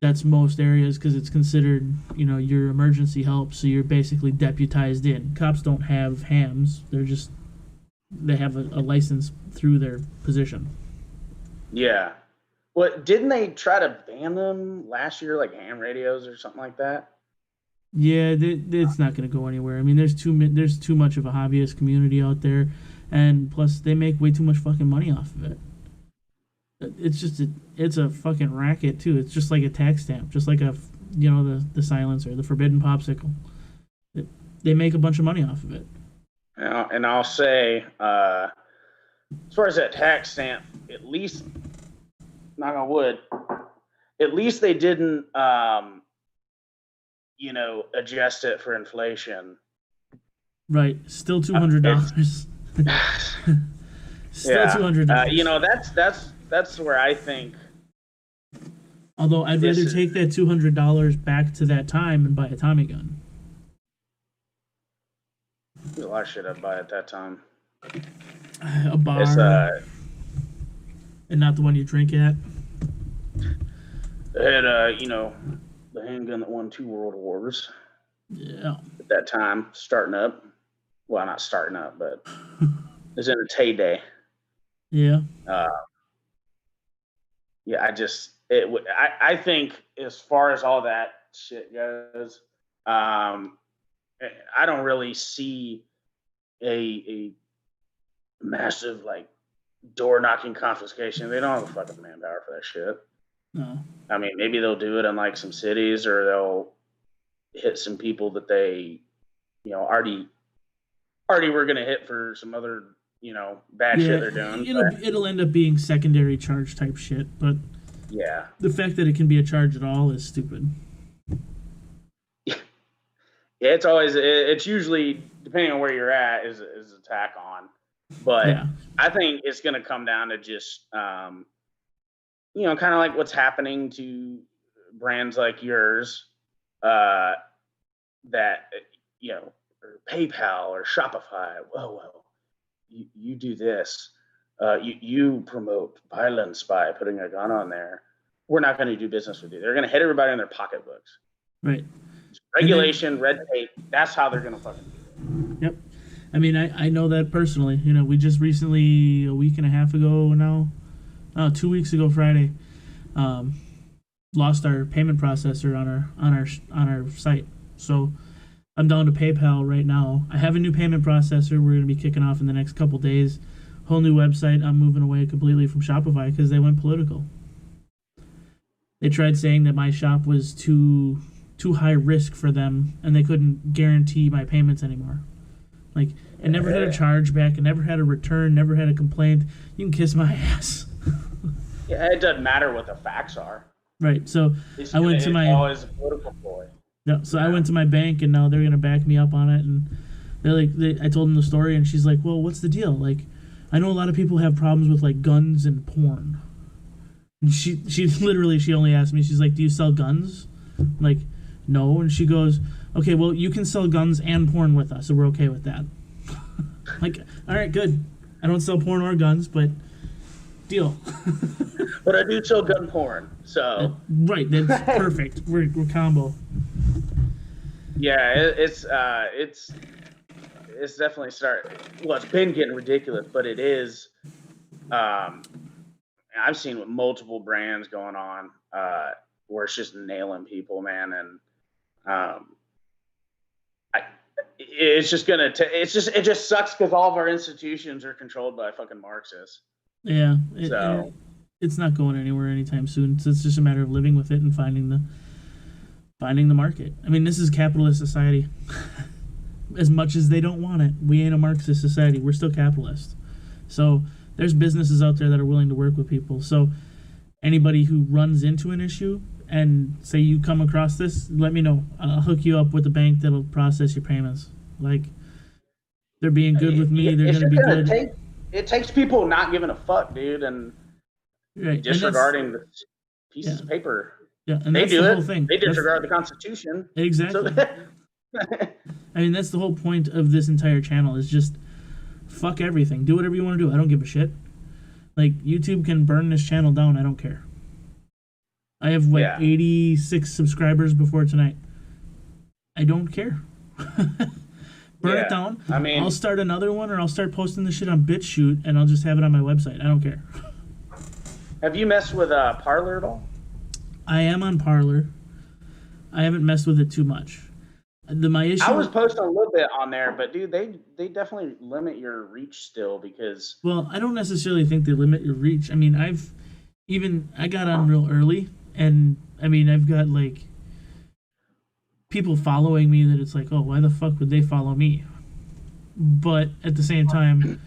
That's most areas, because it's considered, you know, your emergency help, so you're basically deputized in. Cops don't have hams. They have a license through their position. Yeah. Well, didn't they try to ban them last year, like ham radios or something like that? Yeah, it's not going to go anywhere. I mean, there's too much of a hobbyist community out there, and plus they make way too much fucking money off of it. It's a fucking racket too. It's just like a tax stamp, just like the silencer, the forbidden popsicle. They make a bunch of money off of it. And I'll say, as far as that tax stamp, at least, knock on wood, at least they didn't, adjust it for inflation. Right. Still $200. Still $200. That's where I think. Although I'd rather take that $200 back to that time and buy a Tommy gun. There's a lot of shit I'd buy at that time. A bar. And not the one you drink at. They had, the handgun that won 2 world wars. Yeah. At that time, starting up. Well, not starting up, but it was in its heyday. Yeah. I think as far as all that shit goes, I don't really see a massive like door knocking confiscation. They don't have the fucking manpower for that shit. No. I mean, maybe they'll do it in like some cities, or they'll hit some people that they, already were gonna hit for some other, bad shit they're doing. It'll end up being secondary charge type shit, but yeah, the fact that it can be a charge at all is stupid. Yeah, it's usually, depending on where you're at, is a tack on. But yeah. I think it's gonna come down to just kind of like what's happening to brands like yours, that or PayPal or Shopify. Well, you do this. You promote violence by putting a gun on there. We're not going to do business with you. They're going to hit everybody in their pocketbooks. Right. Regulation, red tape. That's how they're gonna fucking do it. Yep. I mean, I know that personally. You know, we just recently, a week and a half ago now, 2 weeks ago Friday, lost our payment processor on our site. So I'm down to PayPal right now. I have a new payment processor. We're going to be kicking off in the next couple days. Whole new website. I'm moving away completely from Shopify because they went political. They tried saying that my shop was too high risk for them, and they couldn't guarantee my payments anymore. Like, I never had a chargeback, I never had a return, never had a complaint. You can kiss my ass. Yeah, it doesn't matter what the facts are. Right. So I went to my always a political ploy. Yeah. So I went to my bank, and now they're gonna back me up on it. And they're like, I told them the story, and she's like, "Well, what's the deal? Like, I know a lot of people have problems with like guns and porn." And she literally only asked me, she's like, "Do you sell guns?" I'm like, "No." And she goes, "Okay, well, you can sell guns and porn with us, so we're okay with that." Like, all right, good. I don't sell porn or guns, but deal. But I do sell gun porn, so right, that's perfect. We're combo. Yeah, it's definitely well, it's been getting ridiculous, but it is. I've seen with multiple brands going on where it's just nailing people, man, and it's just gonna. It just sucks because all of our institutions are controlled by fucking Marxists. Yeah, it's not going anywhere anytime soon. So it's just a matter of living with it and finding the market. I mean, this is capitalist society. As much as they don't want it, we ain't a Marxist society. We're still capitalist. So there's businesses out there that are willing to work with people. So anybody who runs into an issue and say you come across this, let me know. I'll hook you up with a bank that'll process your payments. Like, they're being good with me. They're going to be good. It takes people not giving a fuck, dude, and disregarding the pieces of paper. Yeah, and they that's do the it. whole thing. They disregard the Constitution. Exactly. So I mean, that's the whole point of this entire channel is just fuck everything. Do whatever you want to do. I don't give a shit. Like, YouTube can burn this channel down. I don't care. I have, 86 subscribers before tonight. I don't care. Burn it down. I mean, I'll start another one, or I'll start posting this shit on BitChute, and I'll just have it on my website. I don't care. Have you messed with Parler at all? I am on Parler. I haven't messed with it too much. My issue. I was posting a little bit on there, but dude, they definitely limit your reach still because. Well, I don't necessarily think they limit your reach. I mean, I got on real early, and I mean, I've got like people following me that it's like, oh, why the fuck would they follow me? But at the same time,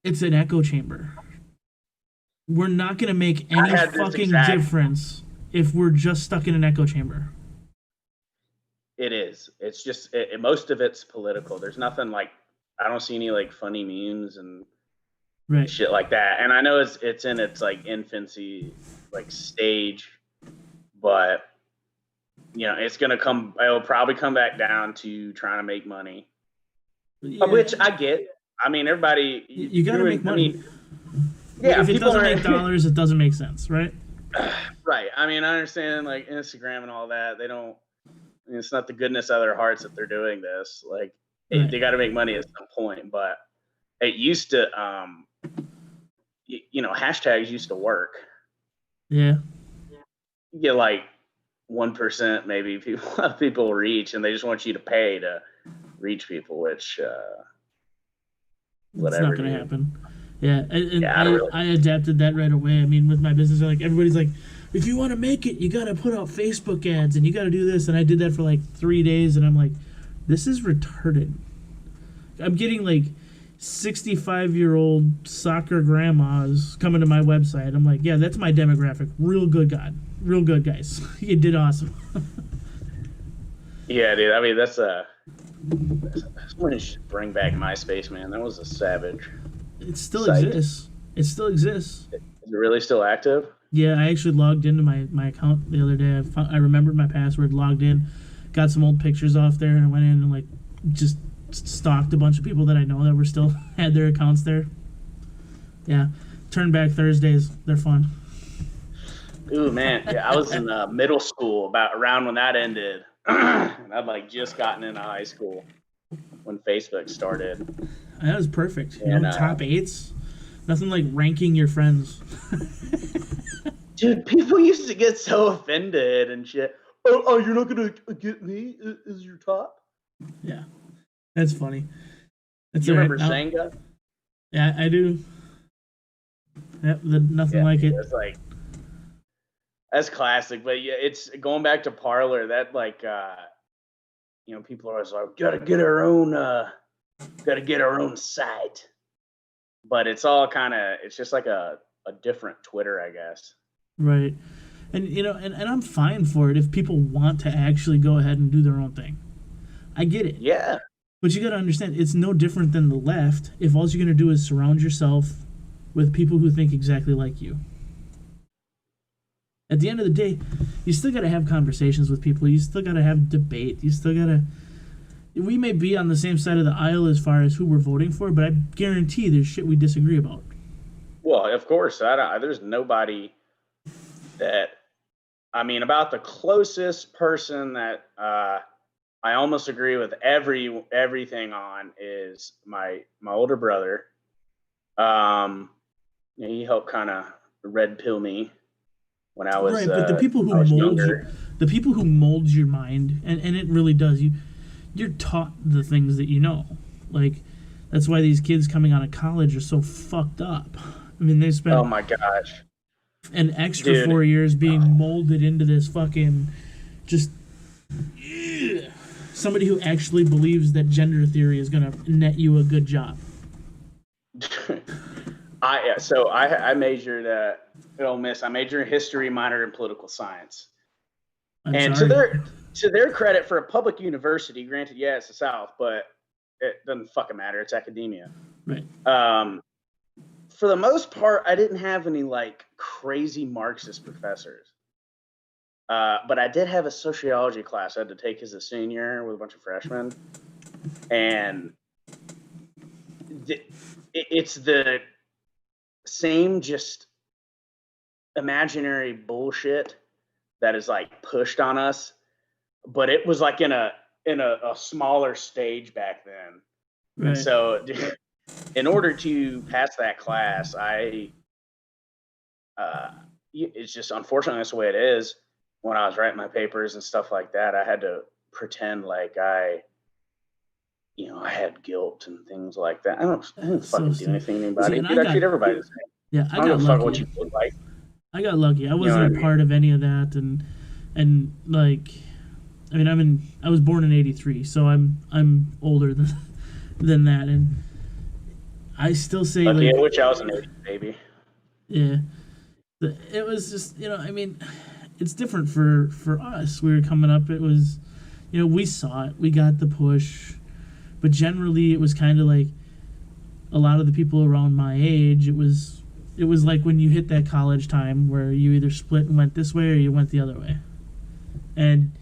it's an echo chamber. We're not going to make any fucking difference if we're just stuck in an echo chamber. It is. It's just, most of it's political. There's nothing like, I don't see any like funny memes and shit like that. And I know it's in its like infancy, like stage, but you know, it'll probably come back down to trying to make money, which I get. I mean, everybody, you got to make money. I mean, yeah, if it doesn't make dollars, it doesn't make sense, right? Right. I mean, I understand like Instagram and all that. They don't. I mean, it's not the goodness of their hearts that they're doing this. Like, they got to make money at some point. But it used to, hashtags used to work. Yeah. You get like 1% maybe people reach, and they just want you to pay to reach people, which whatever. It's not going to happen. Yeah, I adapted that right away. I mean, with my business, like everybody's like, if you want to make it, you got to put out Facebook ads and you got to do this. And I did that for like 3 days, and I'm like, this is retarded. I'm getting like 65-year-old soccer grandmas coming to my website. I'm like, yeah, that's my demographic. Real good guys. You did awesome. Yeah, dude. I mean, that's when you should bring back MySpace, man. That was a savage. It still exists. Is it really still active? Yeah, I actually logged into my account the other day. I remembered my password, logged in, got some old pictures off there, and I went in and like just stalked a bunch of people that I know that were still had their accounts there. Yeah, Turn Back Thursdays, they're fun. Ooh, man. Yeah, I was in middle school around when that ended. And I'd like just gotten into high school when Facebook started. That was perfect. You And, know, top 8s. Nothing like ranking your friends. Dude, people used to get so offended and shit. Oh, you're not gonna get me as your top? Yeah, that's funny. That's You remember now, Senga? Yeah, I do. Yep, nothing like it. It's like that's classic. But yeah, it's going back to Parlor. That like, you know, people are always like, gotta get our own site. But it's all kind of, it's just like a different Twitter, I guess. Right. And you know, and I'm fine for it if people want to actually go ahead and do their own thing. I get it. Yeah. But you got to understand, it's no different than the left if all you're going to do is surround yourself with people who think exactly like you. At the end of the day, you still got to have conversations with people. You still got to have debate. You still got to... We may be on the same side of the aisle as far as who we're voting for, but I guarantee there's shit we disagree about. Well, of course. There's nobody that... I mean, about the closest person that I almost agree with everything on is my older brother. He helped kind of red pill me when I was right. But the people who mold your mind, and it really does. You're taught the things that you know. Like that's why these kids coming out of college are so fucked up. I mean, they spend oh my gosh an extra 4 years being molded into this fucking just somebody who actually believes that gender theory is going to net you a good job. I majored at Ole Miss. I majored in history, minored in political science. To their credit, for a public university, granted, yeah, it's the South, but it doesn't fucking matter. It's academia. Right. For the most part, I didn't have any like crazy Marxist professors. But I did have a sociology class I had to take as a senior with a bunch of freshmen. And it's the same just imaginary bullshit that is like pushed on us. But it was like in a smaller stage back then. Right. And so in order to pass that class, it's just unfortunately that's the way it is. When I was writing my papers and stuff like that, I had to pretend like I had guilt and things like that. I didn't fucking do anything to anybody. Dude, I treat everybody the same. Yeah, I got lucky. Fuck what you look like. I got lucky. I wasn't a part of any of that, and like, I mean, I was born in '83, so I'm older than that, and I still say lucky, like, which I was an '80s baby. Yeah, it was just I mean. It's different for us. We were coming up. It was, we saw it. We got the push. But generally, it was kind of like a lot of the people around my age, it was like when you hit that college time where you either split and went this way or you went the other way. And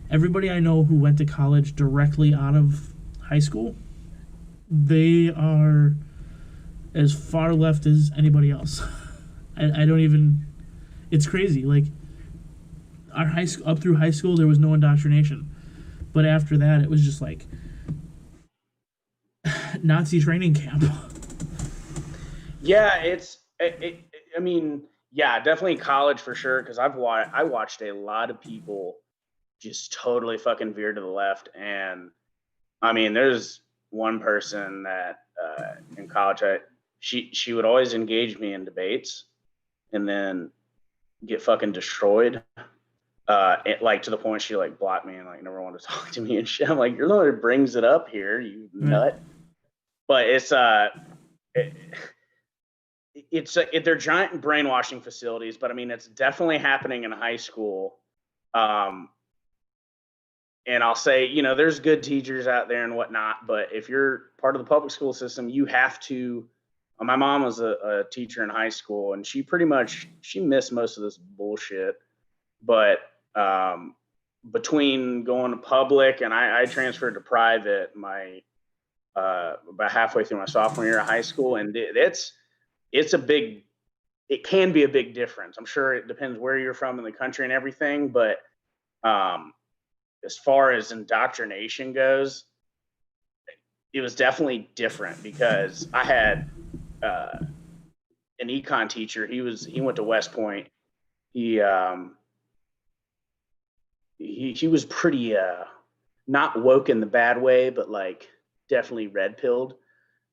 everybody I know who went to college directly out of high school, they are as far left as anybody else. I don't even... It's crazy. Like, our high school, up through high school, there was no indoctrination, but after that, it was just like Nazi training camp. Yeah, I mean, yeah, definitely college for sure. Because I watched a lot of people just totally fucking veer to the left, and I mean, there's one person that in college, she would always engage me in debates, and then get fucking destroyed. Like to the point she like blocked me and like never wanted to talk to me and shit. I'm like, you're the one that brings it up here, you nut. But it's they're giant brainwashing facilities. But I mean, it's definitely happening in high school. And I'll say, there's good teachers out there and whatnot. But if you're part of the public school system, you have to. My mom was a teacher in high school, and she missed most of this bullshit. But between going to public and I transferred to private about halfway through my sophomore year of high school, and it can be a big difference. I'm sure it depends where you're from in the country and everything, but as far as indoctrination goes, it was definitely different because I had an econ teacher. He went to West Point. He was pretty not woke in the bad way, but like definitely red pilled.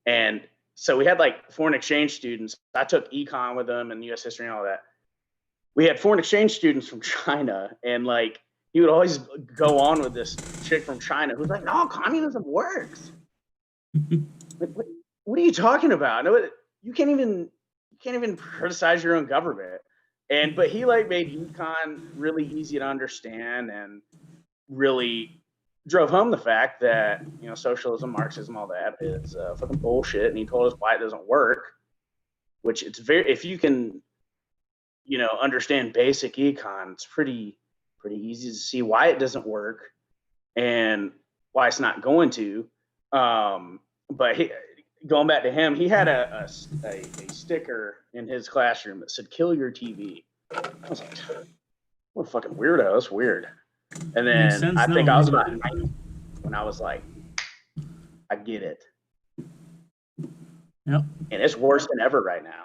And so we had like foreign exchange students. I took econ with them and U.S. history and all that. We had foreign exchange students from China, and like he would always go on with this chick from China who's like, "No, communism works." Like, what are you talking about? No, you can't even criticize your own government. But he like made econ really easy to understand and really drove home the fact that, you know, socialism, Marxism, all that is fucking bullshit. And he told us why it doesn't work, which it's very, if you can, you know, understand basic econ, it's pretty easy to see why it doesn't work and why it's not going to. But going back to him, he had a sticker in his classroom that said "Kill your TV." I was like, "What a fucking weirdo! That's weird." And then I think I was about 90 when I was like, "I get it." Yep. And it's worse than ever right now.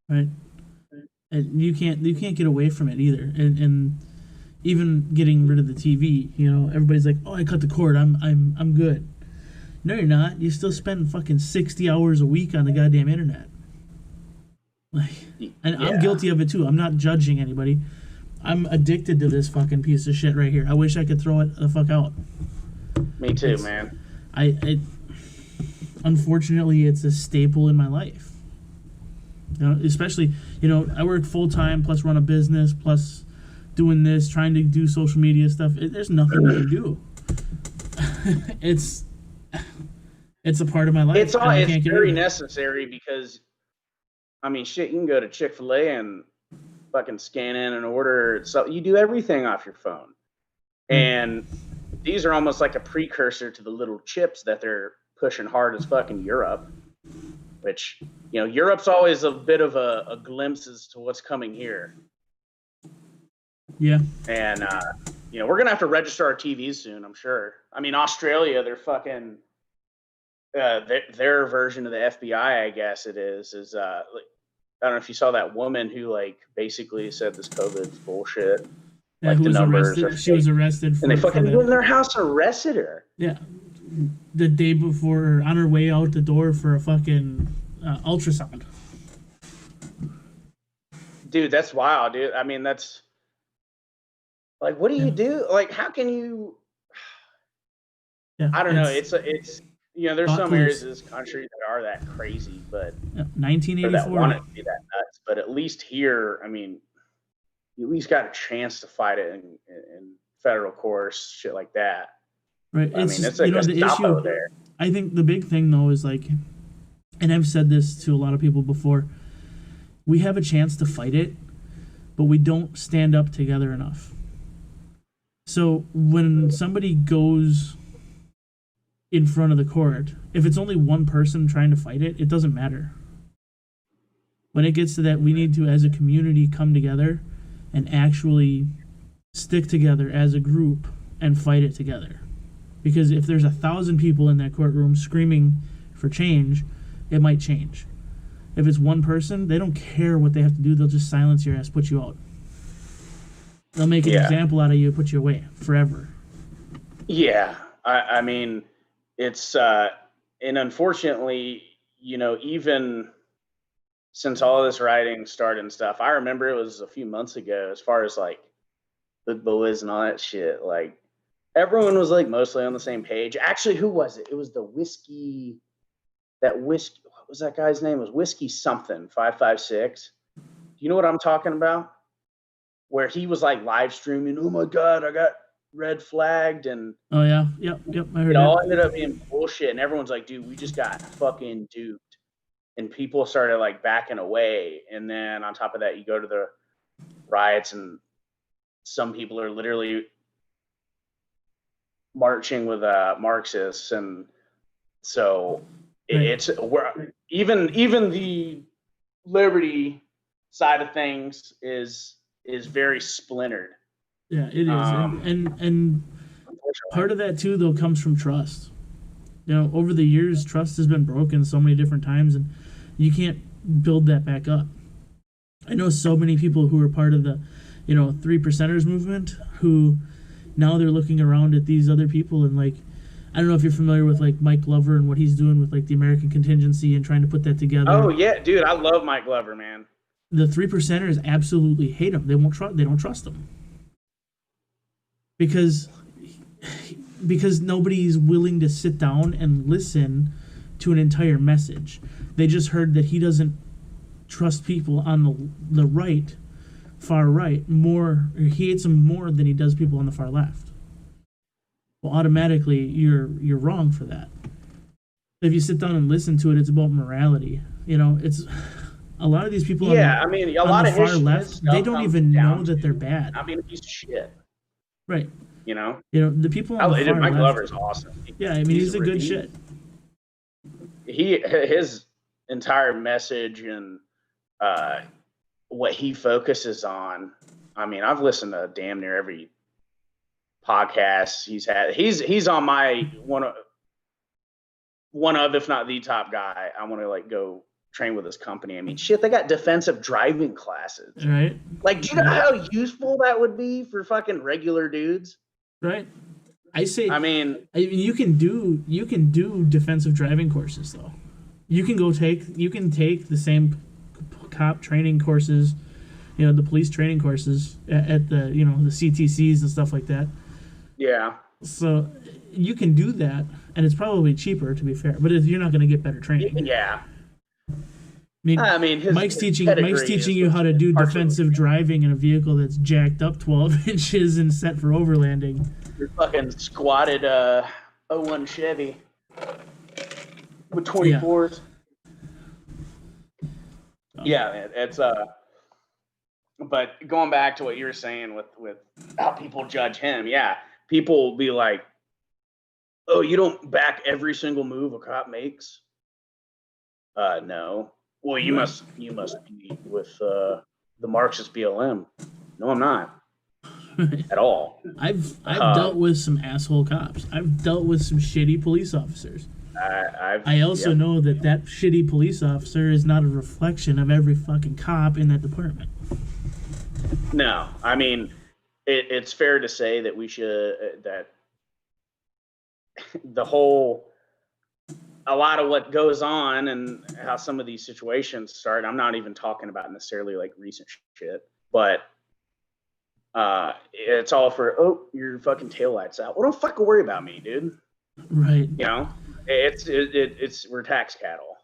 Right. And you can't get away from it either. And even getting rid of the TV, you know, everybody's like, "Oh, I cut the cord. I'm good." No, you're not. You still spend fucking 60 hours a week on the goddamn internet. Like, and yeah. I'm guilty of it too. I'm not judging anybody. I'm addicted to this fucking piece of shit right here. I wish I could throw it the fuck out. Me too, man. Unfortunately, it's a staple in my life. You know, especially, you know, I work full time plus run a business plus doing this, trying to do social media stuff. There's nothing you can do. It's a part of my life. It's very necessary because, I mean, shit, you can go to Chick-fil-A and fucking scan in and order. So you do everything off your phone. And these are almost like a precursor to the little chips that they're pushing hard as fuck in Europe, which, you know, Europe's always a bit of a glimpse as to what's coming here. Yeah. And, you know, we're going to have to register our TVs soon, I'm sure. I mean, Australia, they're fucking... their version of the FBI, I guess it is like, I don't know if you saw that woman who like basically said this COVID's bullshit. Yeah, like who the was numbers arrested? She was arrested, and they fucking in their house arrested her. Yeah, the day before, on her way out the door for a fucking ultrasound. Dude, that's wild, dude. I mean, that's like, what do you do? Like, how can you? Yeah, I don't know. It's you know, there's some areas of this country that are that crazy, but 1984 that want it to be that nuts. But at least here, I mean, you at least got a chance to fight it in federal courts, shit like that. Right. I mean, it's like, you know, the issue there. I think the big thing though is like, and I've said this to a lot of people before, we have a chance to fight it, but we don't stand up together enough. So when somebody goes in front of the court, if it's only one person trying to fight it, it doesn't matter. When it gets to that, we need to, as a community, come together and actually stick together as a group and fight it together. Because if there's 1,000 people in that courtroom screaming for change, it might change. If it's one person, they don't care what they have to do. They'll just silence your ass, put you out. They'll make an example out of you, put you away forever. Yeah, I mean, it's and unfortunately, you know, even since all this rioting started and stuff, I remember it was a few months ago, as far as like the boys and all that shit, like everyone was like mostly on the same page. Actually, who was it? It was what was that guy's name? It was Whiskey something 556. Do you know what I'm talking about? Where he was like live streaming, "Oh my God, I got red flagged," and oh yeah, yep, I heard it all ended up being bullshit. And everyone's like, "Dude, we just got fucking duped," and people started like backing away. And then on top of that, you go to the riots, and some people are literally marching with Marxists, and so even the liberty side of things is very splintered. Yeah, it is, and part of that too, though, comes from trust. You know, over the years, trust has been broken so many different times, and you can't build that back up. I know so many people who are part of the, 3%ers movement who now they're looking around at these other people and like, I don't know if you're familiar with like Mike Glover and what he's doing with like the American contingency and trying to put that together. Oh yeah, dude, I love Mike Glover, man. The 3%ers absolutely hate him. They don't trust him because nobody's willing to sit down and listen to an entire message. They just heard that he doesn't trust people on the right, far right, more. Or he hates them more than he does people on the far left. Well, automatically you're wrong for that. If you sit down and listen to it, it's about morality. It's a lot of these people. Yeah, I mean, a lot of far left, they don't even know that they're bad. I mean, a piece of shit. Right. The people on the far Mike left. Glover's awesome. Yeah, I mean, he's a good shit. His entire message and what he focuses on. I mean, I've listened to damn near every podcast he's had. He's on my one of, if not the top guy. I want to like go train with his company. I mean, shit, they got defensive driving classes. Right. Like, do you know how useful that would be for fucking regular dudes? Right. I mean, you can do defensive driving courses though. You can take the same cop training courses, the police training courses at the the CTCs and stuff like that. Yeah. So you can do that, and it's probably cheaper, to be fair. But you're not going to get better training. Yeah. I mean, Mike's teaching you how to do defensive driving in a vehicle that's jacked up 12 inches and set for overlanding. You're fucking squatted 01 Chevy with 24s. Yeah, it's but going back to what you were saying with how people judge him, yeah, people will be like, "Oh, you don't back every single move a cop makes." No. Well, you must be with the Marxist BLM. No, I'm not at all. I've dealt with some asshole cops. I've dealt with some shitty police officers. I also know that shitty police officer is not a reflection of every fucking cop in that department. No, I mean, it's fair to say that we should that a lot of what goes on and how some of these situations start. I'm not even talking about necessarily like recent shit, but it's all for your fucking taillight's out. Well, don't fucking worry about me, dude. Right. It's we're tax cattle.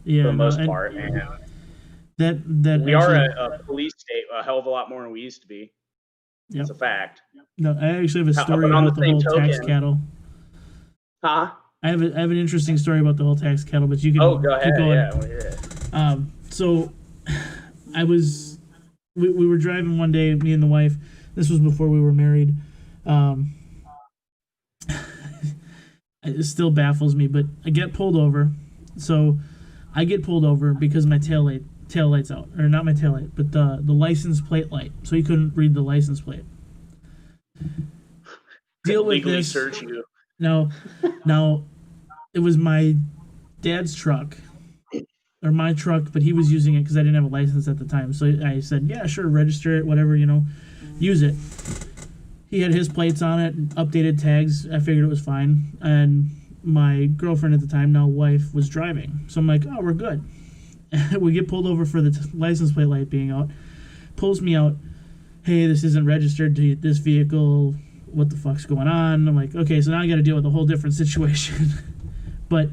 Yeah, for the most part, man. That we are a police state a hell of a lot more than we used to be. Yep. It's a fact. No, I actually have a story about the whole tax cattle. Huh? I have an interesting story about the whole tax cattle, but you can go ahead. keep going. Yeah, I want to hear it. So we were driving one day, me and the wife. This was before we were married. It still baffles me, but I get pulled over. So I get pulled over because my tail light's out, or not my tail light, but the license plate light. So he couldn't read the license plate. Deal with legally this. Search you. Now, it was my dad's truck, or my truck, but he was using it because I didn't have a license at the time. So I said, yeah, sure, register it, whatever, use it. He had his plates on it, updated tags. I figured it was fine. And my girlfriend at the time, now wife, was driving. So I'm like, oh, we're good. We get pulled over for the license plate light being out. Pulls me out. Hey, this isn't registered to this vehicle. What the fuck's going on? I'm like, okay, so now I got to deal with a whole different situation. But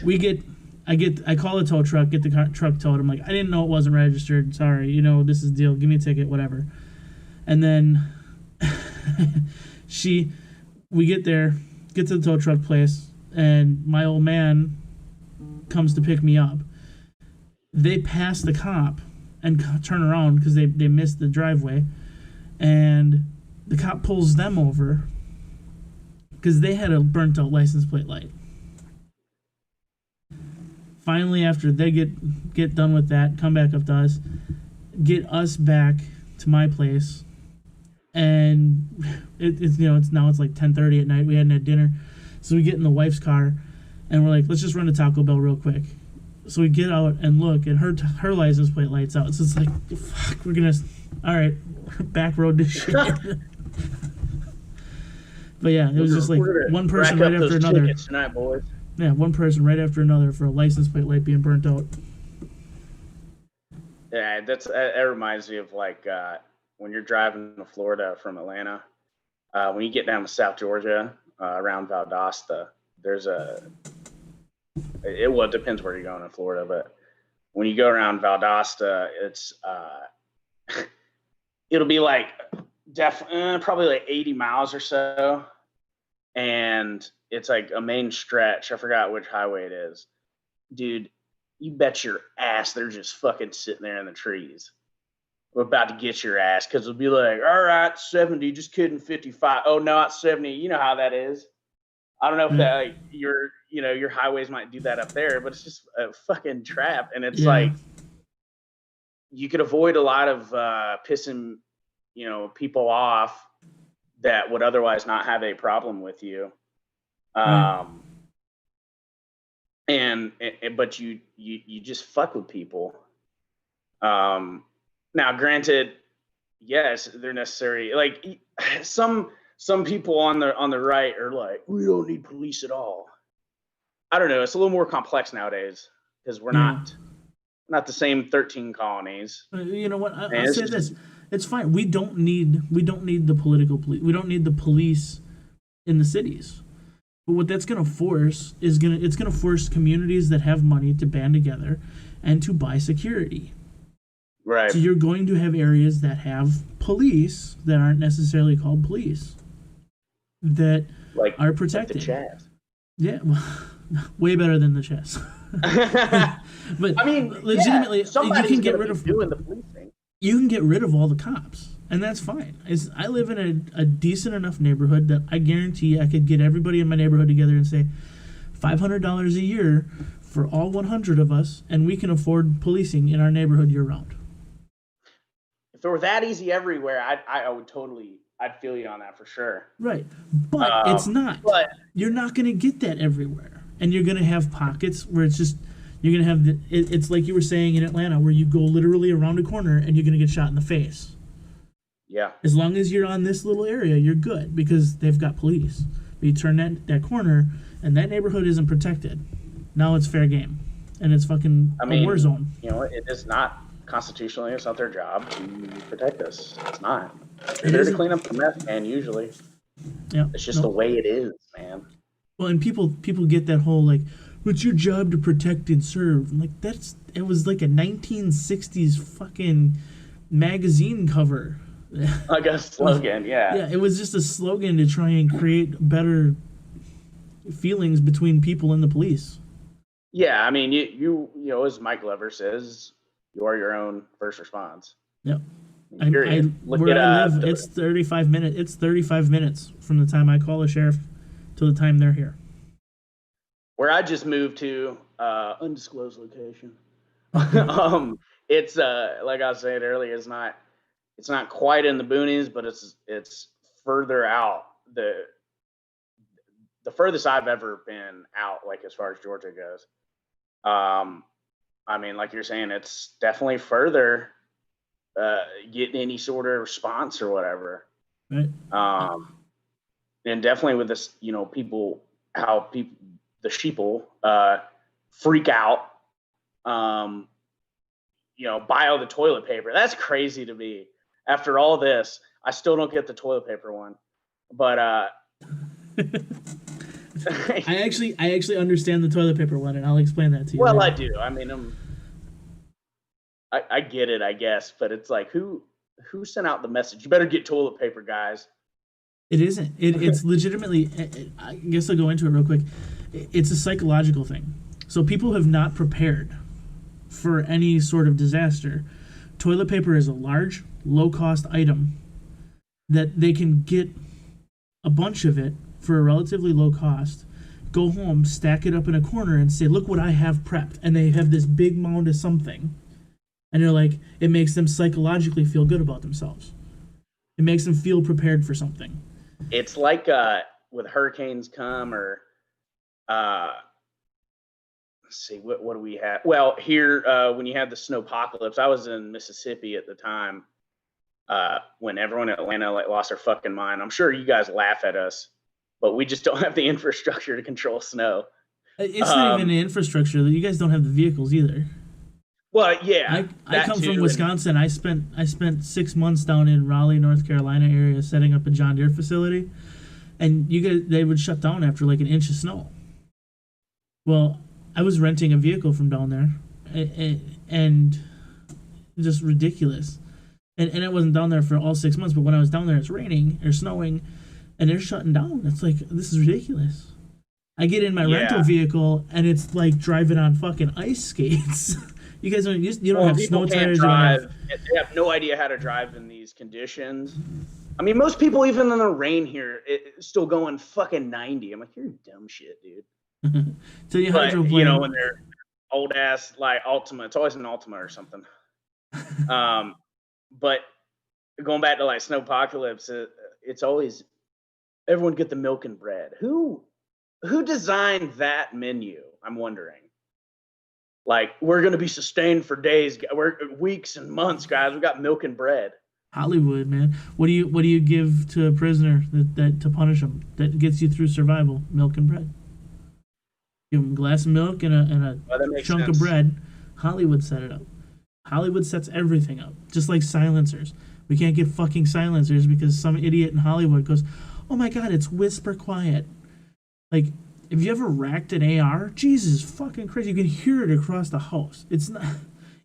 I call the tow truck, get the truck towed. I'm like, I didn't know it wasn't registered. Sorry, this is the deal. Give me a ticket, whatever. And then we get there, get to the tow truck place, and my old man comes to pick me up. They pass the cop and turn around because they missed the driveway, and the cop pulls them over because they had a burnt out license plate light. Finally, after they get done with that, come back up to us, get us back to my place, and it's it's like 10:30 at night. We hadn't had dinner, so we get in the wife's car, and we're like, let's just run to Taco Bell real quick. So we get out and look, and her license plate lights out. So it's like, fuck, we're gonna, all right, back road this shit. But yeah, it was just like one person right after another. Tonight, boys. Yeah, one person right after another for a license plate light being burnt out. Yeah, that reminds me of like when you're driving to Florida from Atlanta. When you get down to South Georgia, around Valdosta, there's it depends where you're going in Florida, but when you go around Valdosta, it's it'll be like probably like 80 miles or so, and it's like a main stretch. I forgot which highway it is, dude. You bet your ass they're just fucking sitting there in the trees. We're about to get your ass, because it'll be like, all right, 70, just kidding, 55. Oh no, it's 70. You know how that is. I don't know if that like, your highways might do that up there, but it's just a fucking trap. And it's like, you could avoid a lot of pissing, people off that would otherwise not have a problem with you. But you just fuck with people. Now, granted, yes, they're necessary. Like some people on the right are like, we don't need police at all. I don't know. It's a little more complex nowadays because we're not the same 13 colonies. You know what? I'll say this: it's fine. We don't need the political police. We don't need the police in the cities. But what that's going to force is it's going to force communities that have money to band together and to buy security. Right. So you're going to have areas that have police that aren't necessarily called police that are protected. Like the Chaz. Yeah, way better than the Chaz. But I mean, legitimately, you can get rid of doing the policing. You can get rid of all the cops, and that's fine. I live in a decent enough neighborhood that I guarantee I could get everybody in my neighborhood together and say $500 a year for all 100 of us, and we can afford policing in our neighborhood year round. If it were that easy everywhere, I'd feel you on that for sure. Right, but it's not. But you're not going to get that everywhere, and you're going to have pockets where it's just. You're going to have it's like you were saying in Atlanta, where you go literally around a corner and you're going to get shot in the face. Yeah. As long as you're on this little area, you're good because they've got police. But you turn that corner and that neighborhood isn't protected. Now it's fair game. And it's fucking a war zone. It is not constitutionally, it's not their job to protect us. It's not. They're there to clean up the mess, man, usually. Yeah. It's just the way it is, man. Well, and people get that whole like, it's your job to protect and serve. I'm like, it was like a 1960s fucking magazine cover. Like a slogan, yeah. Yeah, it was just a slogan to try and create better feelings between people and the police. Yeah, I mean, you as Mike Glover says, you are your own first response. Yep. Where I live, it's 35 minutes. It's 35 minutes from the time I call the sheriff to the time they're here. Where I just moved to, undisclosed location. It's like I was saying earlier, it's not quite in the boonies, but it's further out. The furthest I've ever been out, like as far as Georgia goes. I mean, like you're saying, it's definitely further getting any sort of response or whatever. Right. And definitely with this, the sheeple freak out, buy all the toilet paper. That's crazy to me. After all this, I still don't get the toilet paper one. But I actually understand the toilet paper one, and I'll explain that to you. Well, later. I do. I mean, I get it, I guess, but it's like who sent out the message? You better get toilet paper, guys. It isn't. It's legitimately. I guess I'll go into it real quick. It's a psychological thing. So people have not prepared for any sort of disaster. Toilet paper is a large, low-cost item that they can get a bunch of it for a relatively low cost, go home, stack it up in a corner, and say, look what I have prepped. And they have this big mound of something. And they're like, it makes them psychologically feel good about themselves. It makes them feel prepared for something. It's like with hurricanes come or let's see, what do we have? Well, here when you had the snowpocalypse, I was in Mississippi at the time when everyone in Atlanta like lost their fucking mind. I'm sure you guys laugh at us, but we just don't have the infrastructure to control snow. It's not even the infrastructure. You guys don't have the vehicles either. Well, yeah, I come from Wisconsin. I spent 6 months down in Raleigh, North Carolina area setting up a John Deere facility, and they would shut down after like an inch of snow. Well, I was renting a vehicle from down there, and just ridiculous. And it wasn't down there for all 6 months, but when I was down there, it's raining or snowing, and they're shutting down. It's like, this is ridiculous. I get in my rental vehicle, and it's like driving on fucking ice skates. You guys don't have snow tires. They have no idea how to drive in these conditions. I mean, most people, even in the rain here, it's still going fucking 90. I'm like, you're dumb shit, dude. So you hydroplane. You know, when they're old ass like Altima, it's always an Altima or something. But going back to like snowpocalypse, it's always everyone get the milk and bread. Who designed that menu? I'm wondering. Like, we're gonna be sustained for days, weeks and months, guys. We got milk and bread. Hollywood, man. What do you give to a prisoner that to punish him that gets you through survival? Milk and bread. Give him a glass of milk and a chunk of bread. Hollywood set it up. Hollywood sets everything up, just like silencers. We can't get fucking silencers because some idiot in Hollywood goes, "Oh my God, it's whisper quiet." Like, have you ever racked an AR? Jesus fucking Christ, you can hear it across the house. It's not,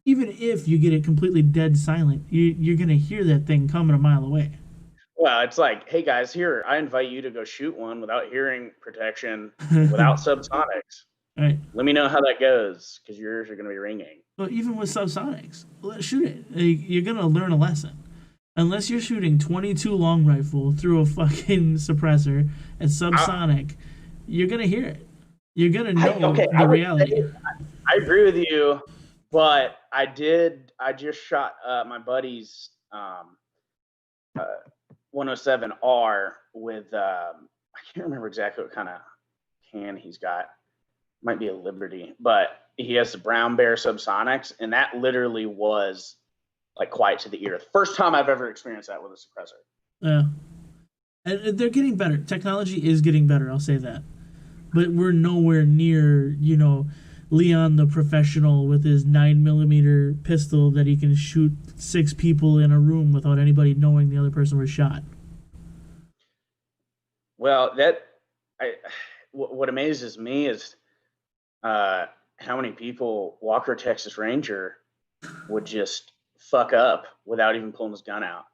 even if you get it completely dead silent, you're gonna hear that thing coming a mile away. Well, it's like, hey guys, here, I invite you to go shoot one without hearing protection, without subsonics. Right. Let me know how that goes, because yours are gonna be ringing. Well, even with subsonics, shoot it. You're gonna learn a lesson. Unless you're shooting 22 long rifle through a fucking suppressor at subsonic, you're gonna hear it. You're gonna know the reality. I agree with you, but I just shot my buddy's 107R with I can't remember exactly what kind of can he's got. Might be a Liberty, but he has the Brown Bear subsonics, and that literally was like quiet to the ear. The first time I've ever experienced that with a suppressor. Yeah, and they're getting better. Technology is getting better. I'll say that. But we're nowhere near, Leon the professional with his 9mm pistol that he can shoot 6 people in a room without anybody knowing the other person was shot. Well, what amazes me is how many people Walker Texas Ranger would just fuck up without even pulling his gun out.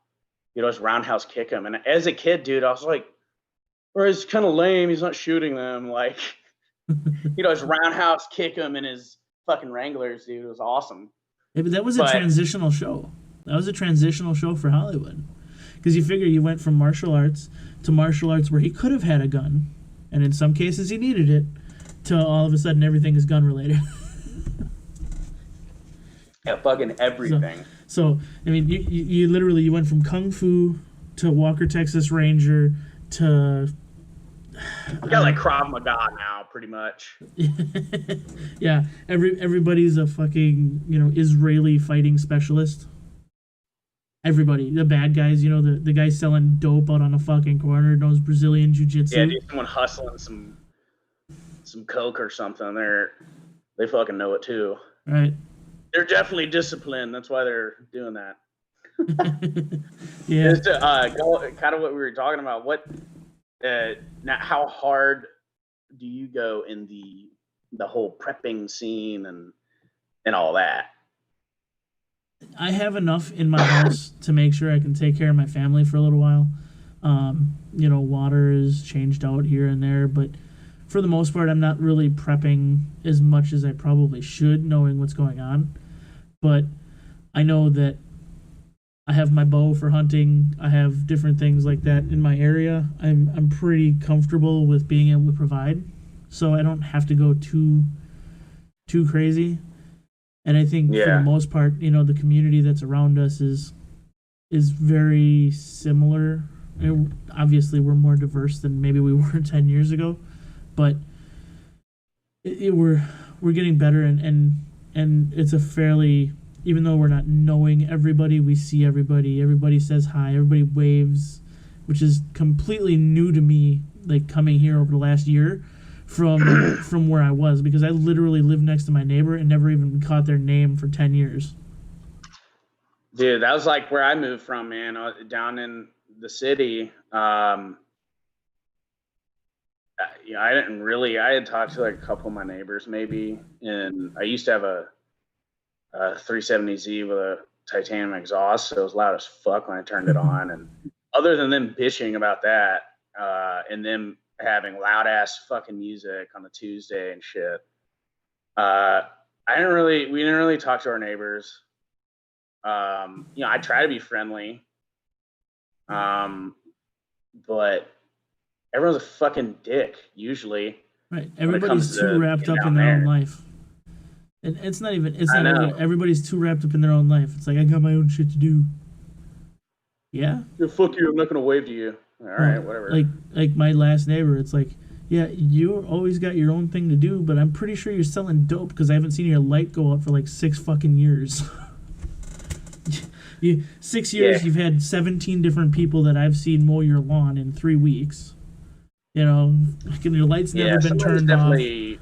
Just roundhouse kick him. And as a kid, dude, I was like, or he's kind of lame. He's not shooting them. Like, just roundhouse kick him in his fucking Wranglers, dude. It was awesome. Yeah, but that was a transitional show. That was a transitional show for Hollywood. Because you figure you went from martial arts to martial arts where he could have had a gun, and in some cases he needed it, to all of a sudden everything is gun related. Yeah, fucking everything. So I mean, you literally you went from Kung Fu to Walker Texas Ranger to... I got like Krav Maga now, pretty much. Yeah, everybody's a fucking Israeli fighting specialist. Everybody, the bad guys, the guy selling dope out on a fucking corner knows Brazilian jiu-jitsu. Yeah, dude, someone hustling some coke or something. They fucking know it too. Right. They're definitely disciplined. That's why they're doing that. Yeah. Just kind of what we were talking about. Now, how hard do you go in the whole prepping scene and all that? I have enough in my house to make sure I can take care of my family for a little while. Water is changed out here and there, but for the most part, I'm not really prepping as much as I probably should, knowing what's going on. But I know that I have my bow for hunting. I have different things like that in my area. I'm pretty comfortable with being able to provide, so I don't have to go too crazy. And I think for the most part, the community that's around us is is very similar. Obviously, we're more diverse than maybe we were 10 years ago, but we're getting better, and it's a fairly, even though we're not knowing everybody, we see everybody. Everybody says hi. Everybody waves, which is completely new to me. Like coming here over the last year, from where I was, because I literally lived next to my neighbor and never even caught their name for 10 years. Dude, that was like where I moved from, man. Down in the city. I didn't really. I had talked to like a couple of my neighbors, maybe, and I used to have a 370Z with a titanium exhaust, so it was loud as fuck when I turned it on. And other than them bitching about that, and them having loud ass fucking music on a Tuesday and shit, we didn't really talk to our neighbors. I try to be friendly, but everyone's a fucking dick usually. Right, everybody's too wrapped up in their own life. And it's not even. Everybody's too wrapped up in their own life. It's like, I got my own shit to do. Yeah. Fuck you! I'm not gonna wave to you. All right, whatever. Like my last neighbor. It's like, yeah, you always got your own thing to do, but I'm pretty sure you're selling dope because I haven't seen your light go up for like 6 fucking years. 6 years, You've had 17 different people that I've seen mow your lawn in 3 weeks. Your light's never been turned definitely off.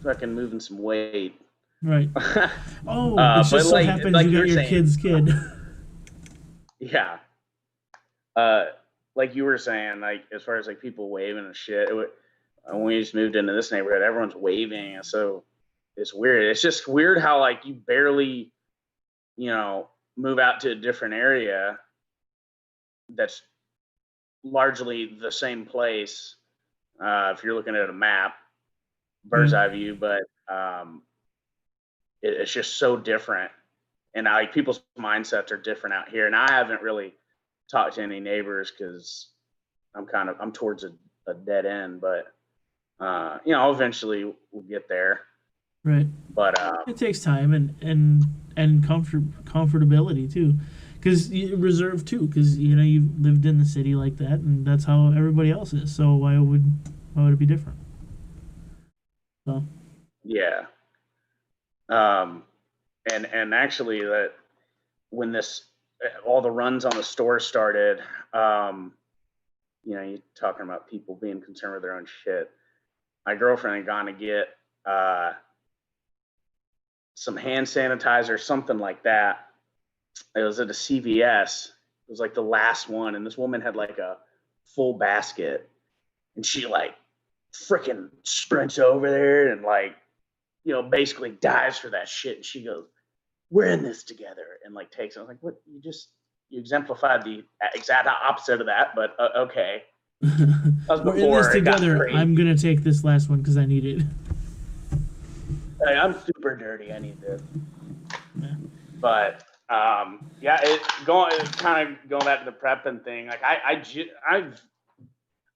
Fucking moving some weight. Right. Oh, it just so happens you got your kid's kid. Yeah. Like you were saying, like as far as like people waving and shit, when we just moved into this neighborhood, everyone's waving, and so it's weird. It's just weird how like you barely, move out to a different area that's largely the same place. If you're looking at a map, bird's eye view, but it's just so different, and like people's mindsets are different out here. And I haven't really talked to any neighbors because I'm towards a dead end, but eventually we'll get there. Right. But it takes time and comfortability too, because reserve too, because you've lived in the city like that, and that's how everybody else is. So why would it be different? So. Yeah. And actually that when all the runs on the store started, you're talking about people being concerned with their own shit. My girlfriend had gone to get some hand sanitizer, something like that. It was at a CVS. It was like the last one, and this woman had like a full basket, and she like freaking sprints over there and like, basically dives for that shit. And she goes, "We're in this together," and like takes it. I was like, "What? You exemplified the exact opposite of that," but okay. We're in this together. I'm gonna take this last one because I need it. Hey, I'm super dirty. I need this. Yeah. But it's kind of going back to the prepping thing. Like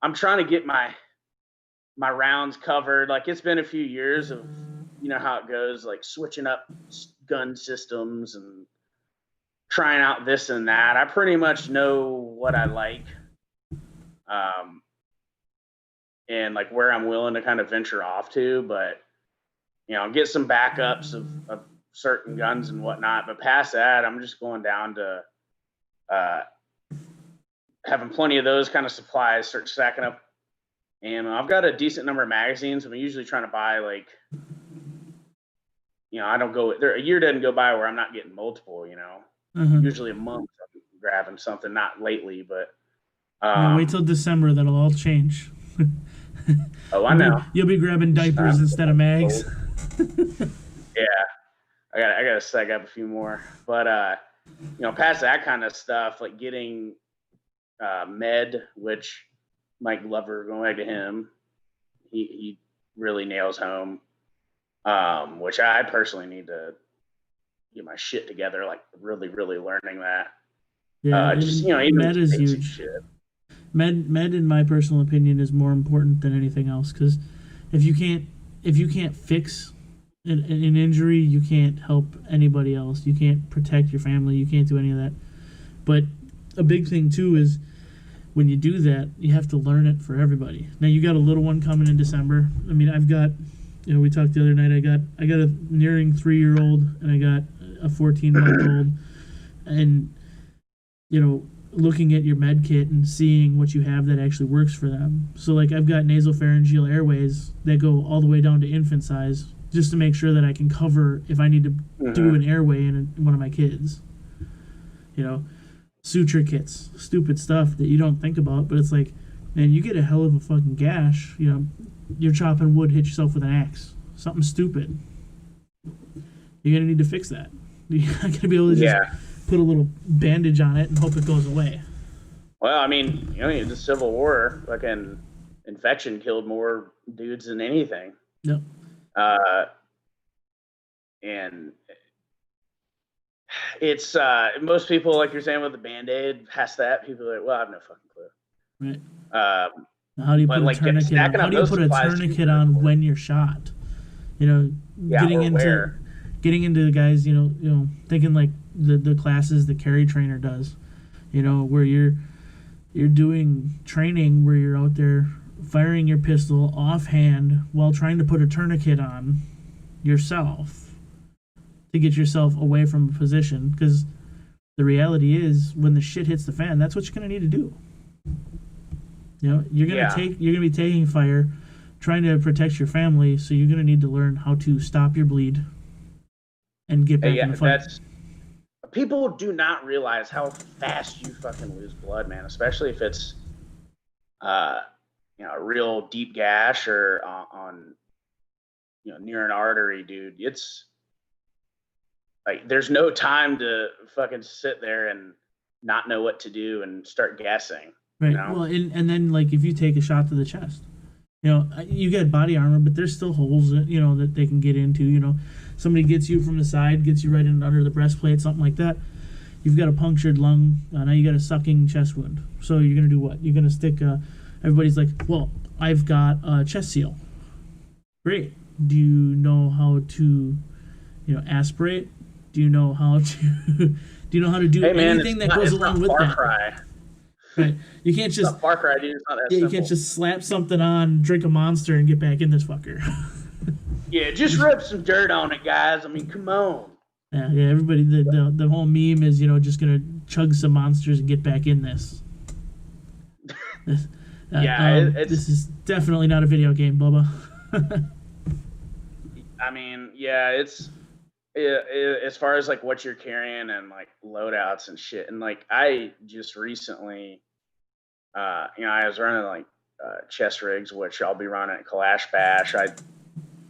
I'm trying to get my rounds covered. Like it's been a few years of, how it goes, like switching up gun systems and trying out this and that. I pretty much know what I like. And like where I'm willing to kind of venture off to, but get some backups of certain guns and whatnot. But past that, I'm just going down to having plenty of those kind of supplies, start stacking up ammo. I've got a decent number of magazines. I'm usually trying to buy like, I don't go there. A year doesn't go by where I'm not getting multiple, Mm-hmm. Usually a month I'm grabbing something, not lately, but wait till December. That'll all change. Oh, I know. You'll be grabbing diapers instead of mags. Yeah, I gotta stack up a few more. But past that kind of stuff, like getting med, which Mike Glover, going back to him, he really nails home. Which I personally need to get my shit together, like really, really learning that. Yeah, even med is huge. Shit. Med, in my personal opinion, is more important than anything else, because if you can't fix an injury, you can't help anybody else. You can't protect your family. You can't do any of that. But a big thing too is when you do that, you have to learn it for everybody. Now you got a little one coming in December. I mean, I've got, we talked the other night. I got a nearing 3-year-old, and I got a 14-month-old, and looking at your med kit and seeing what you have that actually works for them. So like I've got nasopharyngeal airways that go all the way down to infant size, just to make sure that I can cover if I need to do an airway in one of my kids. Suture kits, stupid stuff that you don't think about, but it's like, man, you get a hell of a fucking gash. You're chopping wood, hit yourself with an axe. Something stupid. You're gonna need to fix that. You're not gonna be able to just put a little bandage on it and hope it goes away. Well, I mean, the Civil War, fucking infection killed more dudes than anything. Yep. And it's most people, like you're saying with the Band-Aid, past that, people are like, well, I have no fucking clue. Right. How do you put a tourniquet on? How do you put a tourniquet on when you're shot? Getting into the guys, thinking like the classes the carry trainer does, where you're doing training where you're out there firing your pistol offhand while trying to put a tourniquet on yourself to get yourself away from a position, because the reality is when the shit hits the fan, that's what you're going to need to do. You're going to be taking fire, trying to protect your family, so you're going to need to learn how to stop your bleed and get back in the fight. People do not realize how fast you fucking lose blood, man, especially if it's a real deep gash or on near an artery, dude. It's like there's no time to fucking sit there and not know what to do and start guessing. Right. Well, and then like if you take a shot to the chest, you get body armor, but there's still holes that that they can get into. Somebody gets you from the side, gets you right in under the breastplate, something like that. You've got a punctured lung. Now you got a sucking chest wound. So you're gonna do what? You're gonna stick. Everybody's like, well, I've got a chest seal. Great. Do you know how to, aspirate? Do you know how to? Do you know how to do anything that goes along with that? Cry. Right. You can't just Far Cry, dude. It's not that you simple. can't just slap something on, drink a Monster, and get back in this fucker. Yeah, just rub some dirt on it, guys. I mean, come on. Yeah. Everybody, the whole meme is just gonna chug some Monsters and get back in this. This is definitely not a video game, Bubba. I mean, it's as far as like what you're carrying and like loadouts and shit, and like I just recently, I was running like chest rigs, which I'll be running at Kalash Bash.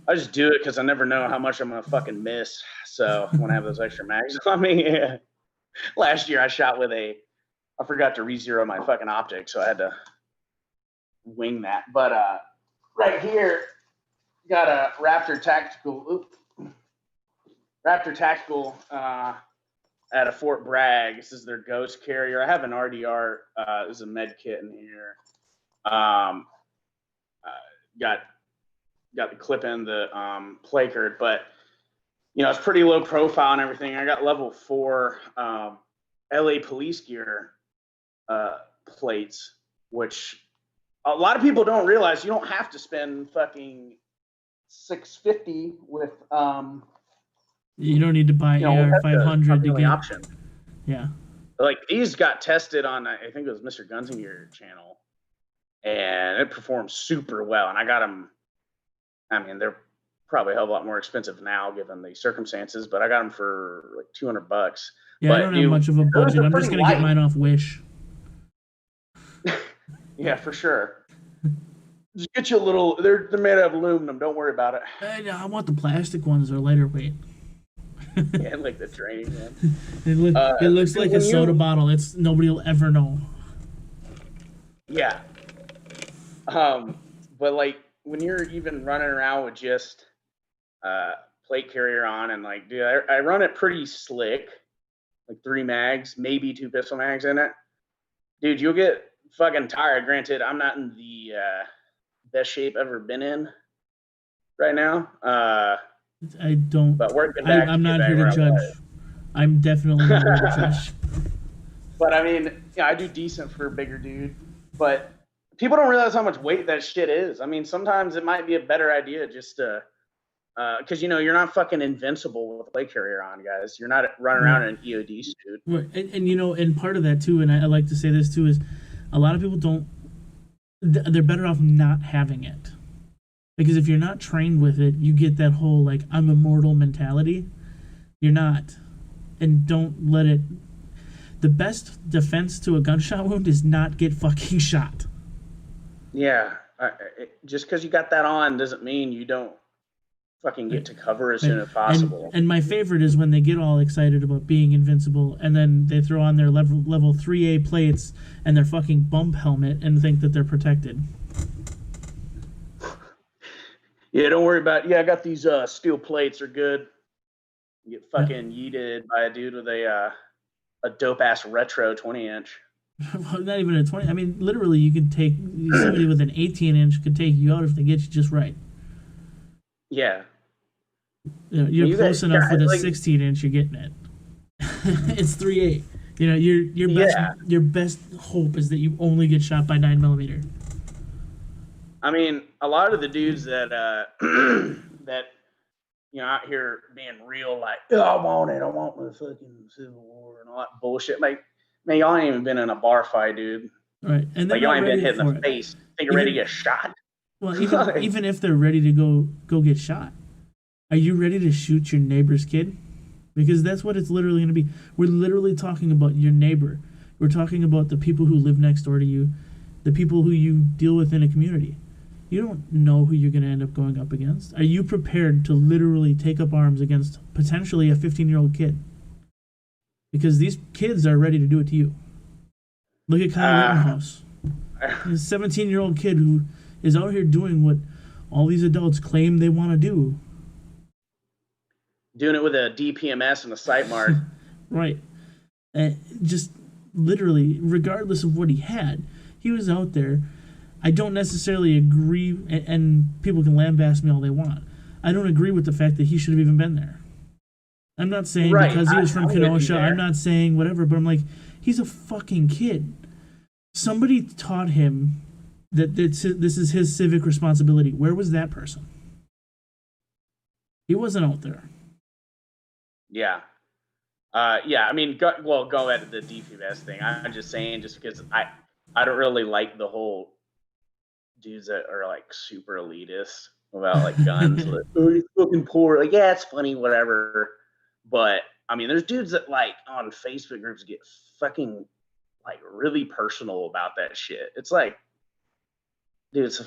I just do it because I never know how much I'm gonna fucking miss. So when I have those extra mags on me, last year I shot with I forgot to re-zero my fucking optic, so I had to wing that. But right here, got a Raptor Tactical. At a Fort Bragg. This is their ghost carrier. I have an RDR. There's a med kit in here. Got the clip in the placard, but it's pretty low profile and everything. I got level 4 LA police gear plates, which a lot of people don't realize. You don't have to spend fucking $650 with you don't need to buy AR-500 to get option. Yeah. Like these got tested on, I think it was Mr. Gunsinger channel, and it performed super well. And I got them. I mean, they're probably a hell of a lot more expensive now given the circumstances, but I got them for like $200. Yeah, but I don't have much of a budget. I'm just gonna get mine off Wish. Yeah, for sure. Just get you a little. They're made out of aluminum. Don't worry about it. I want the plastic ones. They're lighter weight. Yeah, like the training one. It looks like a soda bottle. Nobody will ever know. Yeah. But like when you're even running around with just plate carrier on and like, dude, I run it pretty slick, like 3 mags, maybe 2 pistol mags in it. Dude, you'll get fucking tired. Granted, I'm not in the best shape I've ever been in right now. I don't. But working back. I'm not here to judge. I'm definitely not here to judge. But I mean, yeah, I do decent for a bigger dude. But people don't realize how much weight that shit is. I mean, sometimes it might be a better idea just to, because you're not fucking invincible with a plate carrier on, guys. You're not running around in an EOD suit. Right. And part of that too, and I like to say this too, is a lot of people don't. They're better off not having it, because if you're not trained with it, you get that whole like I'm immortal mentality. You're not, and don't let it. The best defense to a gunshot wound is not get fucking shot. Yeah, just because you got that on doesn't mean you don't fucking get to cover as soon as possible. And my favorite is when they get all excited about being invincible, and then they throw on their level 3A plates and their fucking bump helmet and think that they're protected. Yeah, don't worry about it. Yeah, I got these steel plates. Are good. You get fucking yeeted by a dude with a dope ass retro 20-inch. Not even a 20. I mean, literally, you could take somebody with an 18-inch could take you out if they get you just right. Yeah. You're close enough with a 16-inch. You're getting it. It's 3.8. Your best hope is that you only get shot by 9mm. I mean, a lot of the dudes that that out here being real like, oh, I want the fucking Civil War and all that bullshit. Like, man, y'all ain't even been in a bar fight, dude. Right, and like y'all ain't been hit in the face. Think you're ready to get shot? Well, even if they're ready to go get shot, are you ready to shoot your neighbor's kid? Because that's what it's literally going to be. We're literally talking about your neighbor. We're talking about the people who live next door to you, the people who you deal with in a community. You don't know who you're going to end up going up against. Are you prepared to literally take up arms against potentially a 15-year-old kid? Because these kids are ready to do it to you. Look at Kyle Rittenhouse. He's a 17-year-old kid who is out here doing what all these adults claim they want to do. Doing it with a DPMS and a sight mark. Right. Just literally, regardless of what he had, he was out there. I don't necessarily agree, and people can lambaste me all they want. I don't agree with the fact that he should have even been there. I'm not saying because he was from Kenosha, I'm not saying whatever, but I'm like, he's a fucking kid. Somebody taught him that this is his civic responsibility. Where was that person? He wasn't out there. Yeah. I mean, go at the DPS thing. I'm just saying, just because I don't really like the whole dudes that are like super elitist about like guns. Like, oh, you're fucking poor. Like, yeah, it's funny, whatever. But I mean, there's dudes that like on Facebook groups get fucking like really personal about that shit. It's like, dude, it's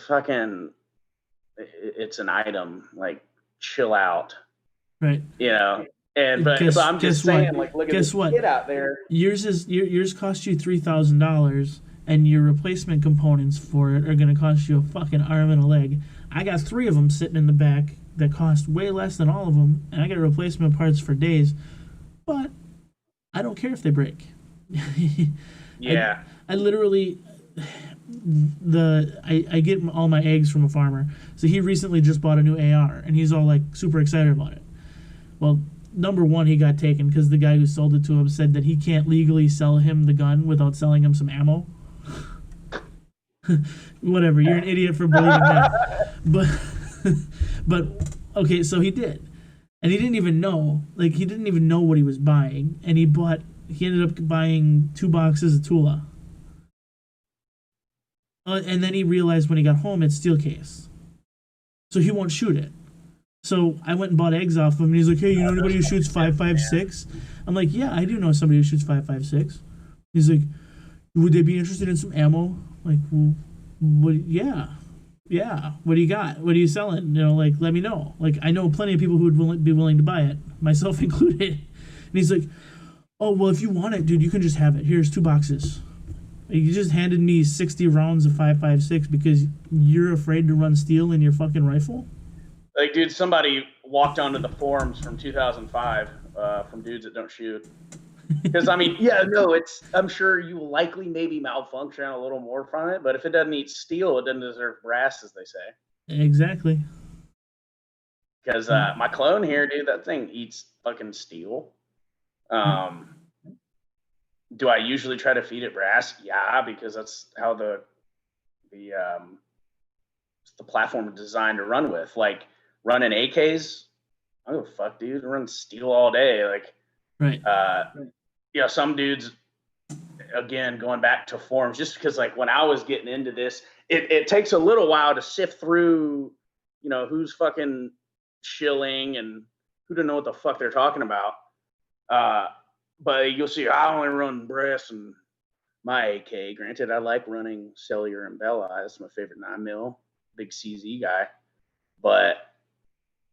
an item. Like, chill out. Right. And but I'm just saying, like, look at this kid out there. Yours cost you $3,000, and your replacement components for it are going to cost you a fucking arm and a leg. I got 3 of them sitting in the back that cost way less than all of them, and I got replacement parts for days. But I don't care if they break. Yeah. I literally I get all my eggs from a farmer. So he recently just bought a new AR, and he's all like super excited about it. Well, number one, he got taken because the guy who sold it to him said that he can't legally sell him the gun without selling him some ammo. Whatever, you're an idiot for believing that. But okay, so he did. And he didn't even know. Like, he didn't even know what he was buying. And he ended up buying 2 boxes of Tula. And then he realized when he got home it's steel case. So he won't shoot it. So I went and bought eggs off him, and he's like, hey, you know anybody who shoots 5.56? I'm like, yeah, I do know somebody who shoots 5.56. He's like, would they be interested in some ammo? Like, well, what? Yeah. What do you got? What are you selling? Like, let me know. Like, I know plenty of people who would be willing to buy it, myself included. And he's like, oh, well, if you want it, dude, you can just have it. Here's 2 boxes. You just handed me 60 rounds of 5.56 because you're afraid to run steel in your fucking rifle? Like, dude, somebody walked onto the forums from 2005 from dudes that don't shoot. Because, I mean, I'm sure you will likely maybe malfunction a little more from it, but if it doesn't eat steel, it doesn't deserve brass, as they say. Exactly. Because my clone here, dude, that thing eats fucking steel. But Do I usually try to feed it brass? Yeah, because that's how the platform is designed to run with. Like running AKs, I don't give a fuck, dude. I run steel all day. Like, Right. Some dudes, again, going back to forums, just because like when I was getting into this, it takes a little while to sift through, who's fucking shilling and who don't know what the fuck they're talking about. But you'll see, I only run brass and my AK. Granted, I like running cellular and Bella. That's my favorite 9mm. Big CZ guy. But,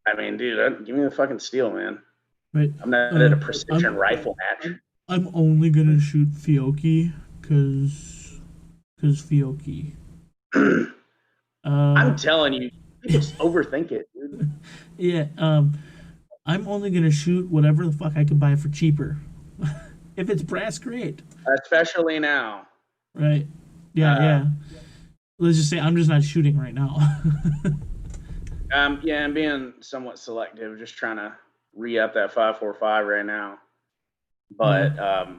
I mean, dude, give me the fucking steel, man. Right. I'm not at a precision rifle match. I'm only going to shoot Fiocchi because Fiocchi. I'm telling you, people just overthink it, dude. Yeah. I'm only going to shoot whatever the fuck I can buy for cheaper. If it's brass, great. Especially now. Right. Yeah. Let's just say I'm just not shooting right now. I'm being somewhat selective, just trying to re-up that 5.45 right now. But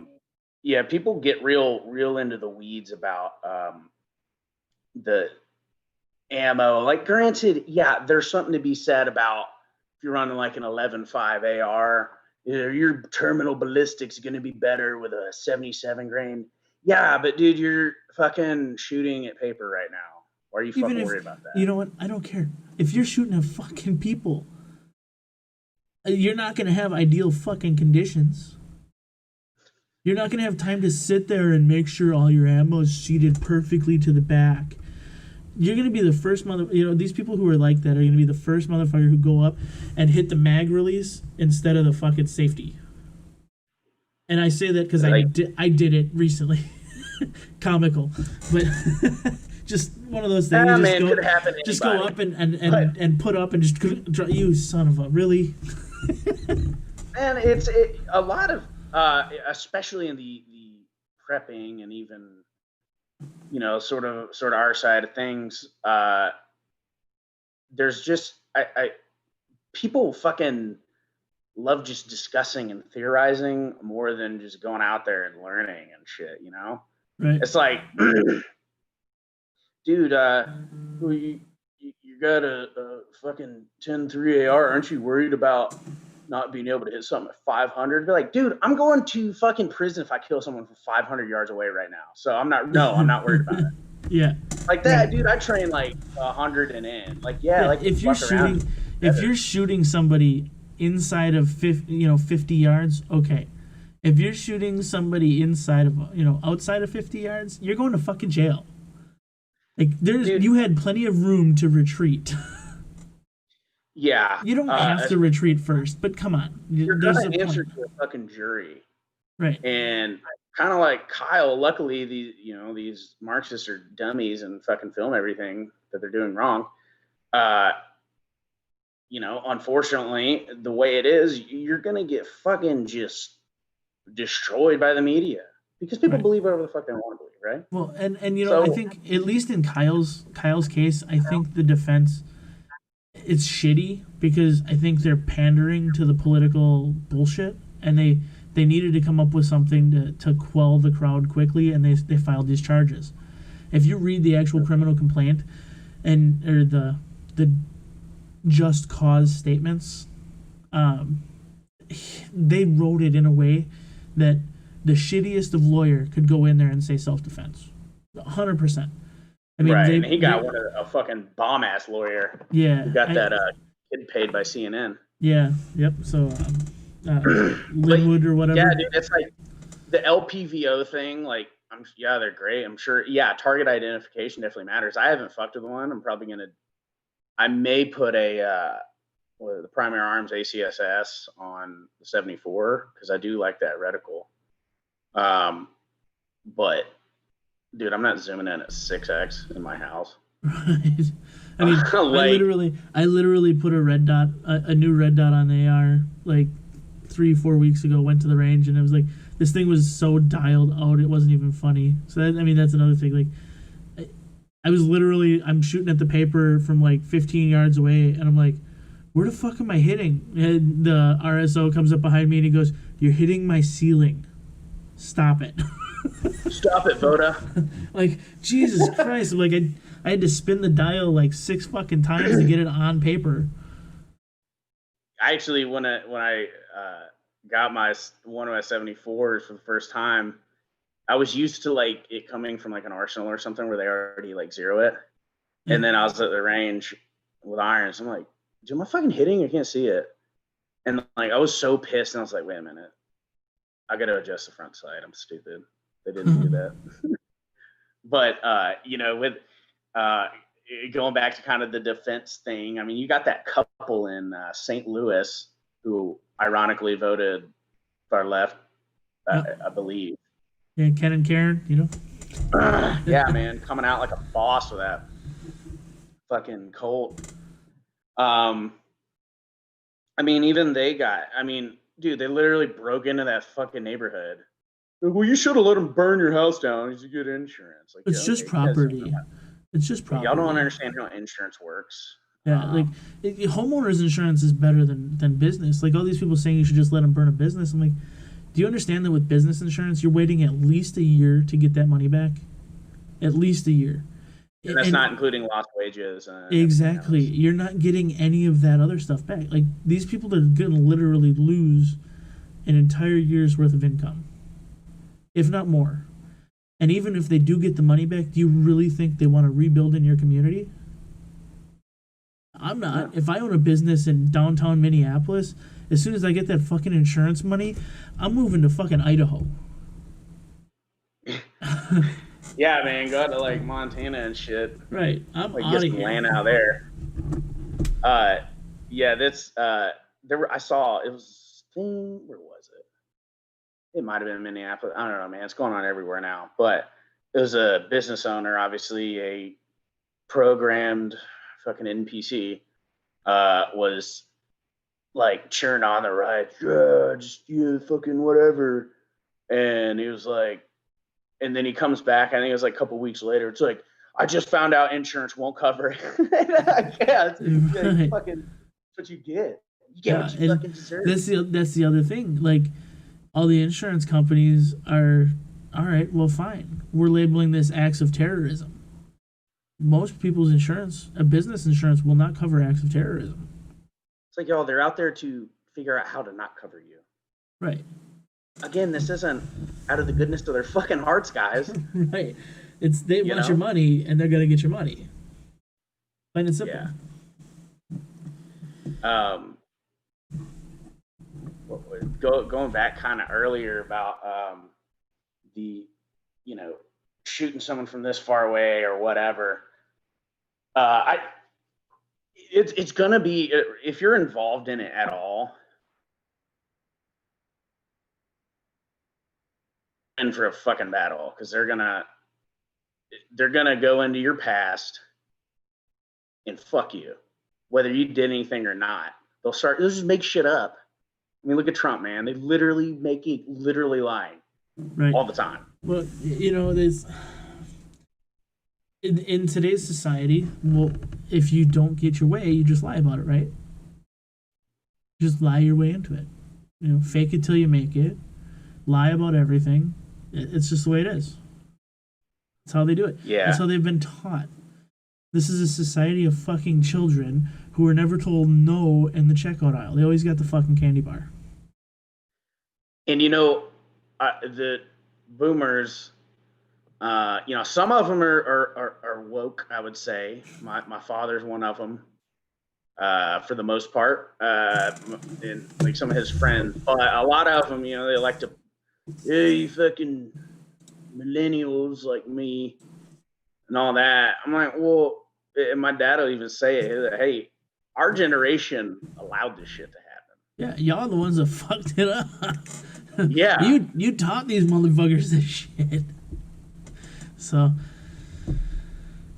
people get real into the weeds about the ammo. Like, granted, there's something to be said about if you're running like an 11.5 AR, your terminal ballistics going to be better with a 77 grain. Yeah, but dude, you're fucking shooting at paper right now. Why are you fucking worried about that? You know what? I don't care. If you're shooting at fucking people, you're not going to have ideal fucking conditions. You're not going to have time to sit there and make sure all your ammo is seated perfectly to the back. You're going to be the first these people who are like that are going to be the first motherfucker who go up and hit the mag release instead of the fucking safety. And I say that because I did it recently. Comical. But just one of those things. Just go up and put up and just, you son of a, really? Man, it's a lot of, especially in the prepping and even, sort of our side of things, there's just, people fucking love just discussing and theorizing more than just going out there and learning and shit, Right. It's like, dude, you got a fucking 10.3 AR. Aren't you worried about not being able to hit something at 500? Be like, dude, I'm going to fucking prison if I kill someone from 500 yards away right now. So I'm not worried about it. Yeah. Like that, dude, I train like 100 and in. Like, like if you're shooting somebody inside of 50 yards, okay. If you're shooting somebody inside of, outside of 50 yards, you're going to fucking jail. Like, you had plenty of room to retreat. Yeah. You don't have to retreat first, but come on. You're going to answer to a fucking jury. Right. And kind of like Kyle, luckily, these Marxists are dummies and fucking film everything that they're doing wrong. Unfortunately, the way it is, you're going to get fucking just destroyed by the media because people believe whatever the fuck they want to believe, right? Well, and I think at least in Kyle's case, I think the defense, it's shitty because I think they're pandering to the political bullshit, and they needed to come up with something to quell the crowd quickly, and they filed these charges. If you read the actual criminal complaint or the just cause statements, they wrote it in a way that the shittiest of lawyer could go in there and say self-defense. 100%. I mean, and he got a fucking bomb-ass lawyer. Yeah. Who got that kid paid by CNN. Yeah, yep. So, Linwood or whatever. Yeah, dude, it's like the LPVO thing, like, they're great. I'm sure, target identification definitely matters. I haven't fucked with one. I may put the primary arms ACSS on the 74 because I do like that reticle. But dude, I'm not zooming in at 6x in my house. Right. I mean, I literally put a red dot, a new red dot on the AR like 3-4 weeks ago. Went to the range and it was like this thing was so dialed out it wasn't even funny. So that's another thing. Like, I'm shooting at the paper from like 15 yards away, and I'm like, where the fuck am I hitting? And the RSO comes up behind me and he goes, "You're hitting my ceiling. Stop it. Stop it, Voda. Like, Jesus Christ. Like, I had to spin the dial like 6 fucking times to get it on paper. I actually, when I got one of my 74s for the first time, I was used to like it coming from like an Arsenal or something where they already like zero it. Yeah. And then I was at the range with irons. I'm like, dude, am I fucking hitting? I can't see it. And like, I was so pissed. And I was like, wait a minute. I got to adjust the front sight. I'm stupid. They didn't do that. But, with going back to kind of the defense thing, I mean, you got that couple in St. Louis who ironically voted far left, I believe. Yeah, Ken and Karen, Yeah, man, coming out like a boss with that fucking Colt. I mean, even they dude, they literally broke into that fucking neighborhood. Well, you should have let them burn your house down. It's a good insurance. Like, it's just property. It's just property. Y'all don't understand how insurance works. Yeah, homeowners insurance is better than business. Like all these people saying you should just let them burn a business. I'm like, do you understand that with business insurance, you're waiting at least a year to get that money back? At least a year. And that's not including lost wages. Exactly. You're not getting any of that other stuff back. Like these people are going to literally lose an entire year's worth of income, if not more. And even if they do get the money back, do you really think they want to rebuild in your community? I'm not. If I own a business in downtown Minneapolis, as soon as I get that fucking insurance money, I'm moving to fucking Idaho. Yeah, man, go out to like Montana and shit. Right. I'm like out get of some here. land out there. Yeah, that's I saw it was where was it? It might have been Minneapolis. I don't know, man. It's going on everywhere now. But it was a business owner, obviously a programmed fucking NPC, was like cheering on the right, fucking whatever. And he was like, and then he comes back, I think it was like a couple weeks later, it's like, I just found out insurance won't cover it. Yeah, it's fucking what you get. You get what you fucking deserve. That's the other thing. Like, all the insurance companies are, all right, well, fine. We're labeling this acts of terrorism. Most people's insurance, a business insurance, will not cover acts of terrorism. It's like, y'all, they're out there to figure out how to not cover you. Right. Again, this isn't out of the goodness of their fucking hearts, guys. Right. They want your money, and they're gonna get your money. Plain and simple. Yeah. Going back kind of earlier about the, shooting someone from this far away or whatever. It's gonna be, if you're involved in it at all, and for a fucking battle, because they're gonna go into your past and fuck you, whether you did anything or not. They'll just make shit up. I mean, look at Trump, man. They literally lying all the time. Well, there's in today's society. Well, if you don't get your way, you just lie about it, right? Just lie your way into it. Fake it till you make it. Lie about everything. It's just the way it is. That's how they do it. Yeah. That's how they've been taught. This is a society of fucking children who were never told no in the checkout aisle. They always got the fucking candy bar. And the boomers, some of them are woke, I would say. My father's one of them, for the most part, and like some of his friends. But a lot of them, they like to, you fucking millennials like me and all that. I'm like, well, and my dad will even say it. Hey, our generation allowed this shit to happen. Yeah, y'all are the ones that fucked it up. Yeah. You taught these motherfuckers this shit. So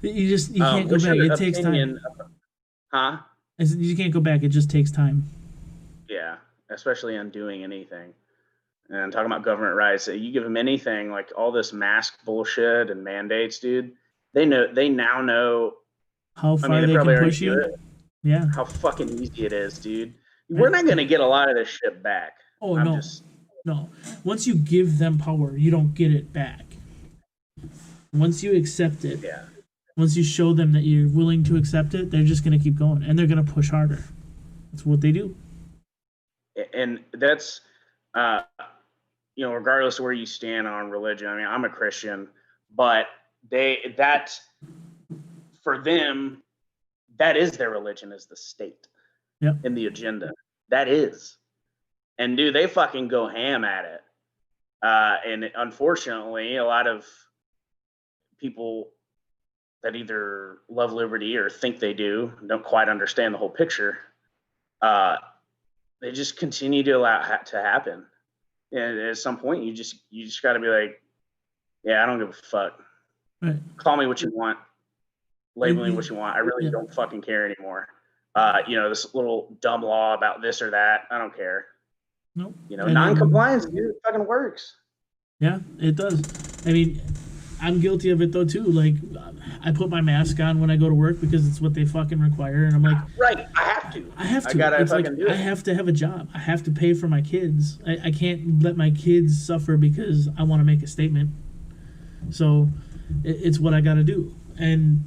you can't go back. It takes time. Huh? You can't go back. It just takes time. Yeah, especially on doing anything. And talking about government rights, you give them anything, like all this mask bullshit and mandates, dude. They now know how far they can push you. Yeah. How fucking easy it is, dude. We're not gonna get a lot of this shit back. Oh, no. No. Once you give them power, you don't get it back. Once you accept it, Yeah. once you show them that you're willing to accept it, they're just going to keep going and they're going to push harder. That's what they do. And that's, uh, regardless of where you stand on religion. I mean, I'm a Christian, but for them, that is their religion, is the state Yep. and the agenda. That is. And dude, they fucking go ham at it. And unfortunately, a lot of people that either love liberty or think they do, don't quite understand the whole picture. They just continue to allow it to happen. And at some point, you just got to be like, yeah, I don't give a fuck. Right. Call me what you want, label me what you want. I really don't fucking care anymore. This little dumb law about this or that, I don't care. Nope. Non-compliance, dude, it fucking works. Yeah, it does. I mean, I'm guilty of it though too. Like, I put my mask on when I go to work because it's what they fucking require, and I'm like, right, I have to. I gotta it's fucking do it. I have to have a job. I have to pay for my kids. I can't let my kids suffer because I want to make a statement. So, it's what I gotta do. And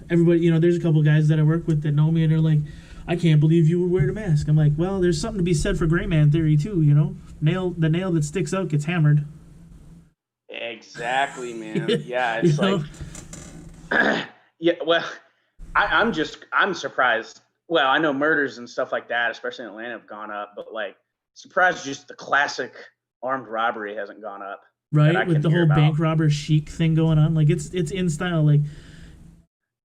everybody, there's a couple guys that I work with that know me, and they're like, I can't believe you would wear a mask. I'm like, well, there's something to be said for gray man theory too. The nail that sticks out gets hammered. Exactly, man. Yeah, it's yeah. Well, I'm surprised. Well, I know murders and stuff like that, especially in Atlanta, have gone up, but like, surprised just the classic armed robbery hasn't gone up. Right, with the whole bank robber chic thing going on, like it's in style. Like,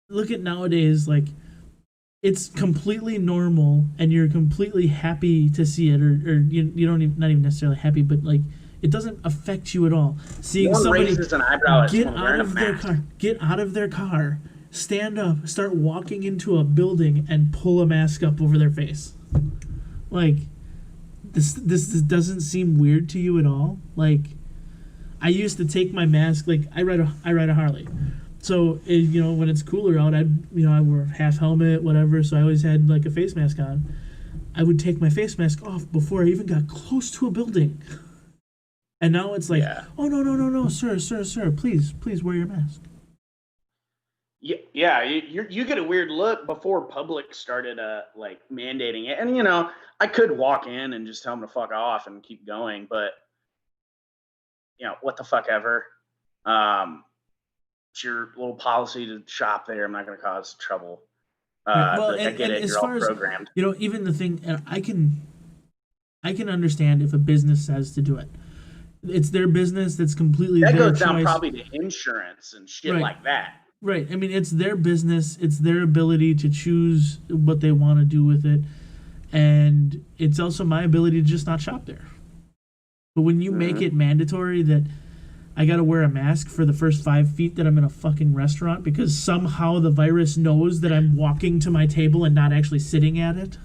look at nowadays, like, it's completely normal, and you're completely happy to see it, or you don't even, not even necessarily happy, but like, it doesn't affect you at all. Seeing somebody get out of their car, stand up, start walking into a building, and pull a mask up over their face. Like, this doesn't seem weird to you at all. Like, I used to take my mask. Like, I ride a Harley, so when it's cooler out, I wear half helmet, whatever. So I always had like a face mask on. I would take my face mask off before I even got close to a building. And now it's like, oh, no, sir, please wear your mask. Yeah, you get a weird look before public started like mandating it. And I could walk in and just tell them to fuck off and keep going, but what the fuck ever. It's your little policy to shop there. I'm not going to cause trouble. Well, I get it. You're all programmed. Even the thing, I can understand if a business says to do it. It's their business. That's completely that their goes down choice. Probably to insurance and shit like that. Right. I mean, it's their business. It's their ability to choose what they want to do with it, and it's also my ability to just not shop there. But when you make it mandatory that I got to wear a mask for the first 5 feet that I'm in a fucking restaurant because somehow the virus knows that I'm walking to my table and not actually sitting at it.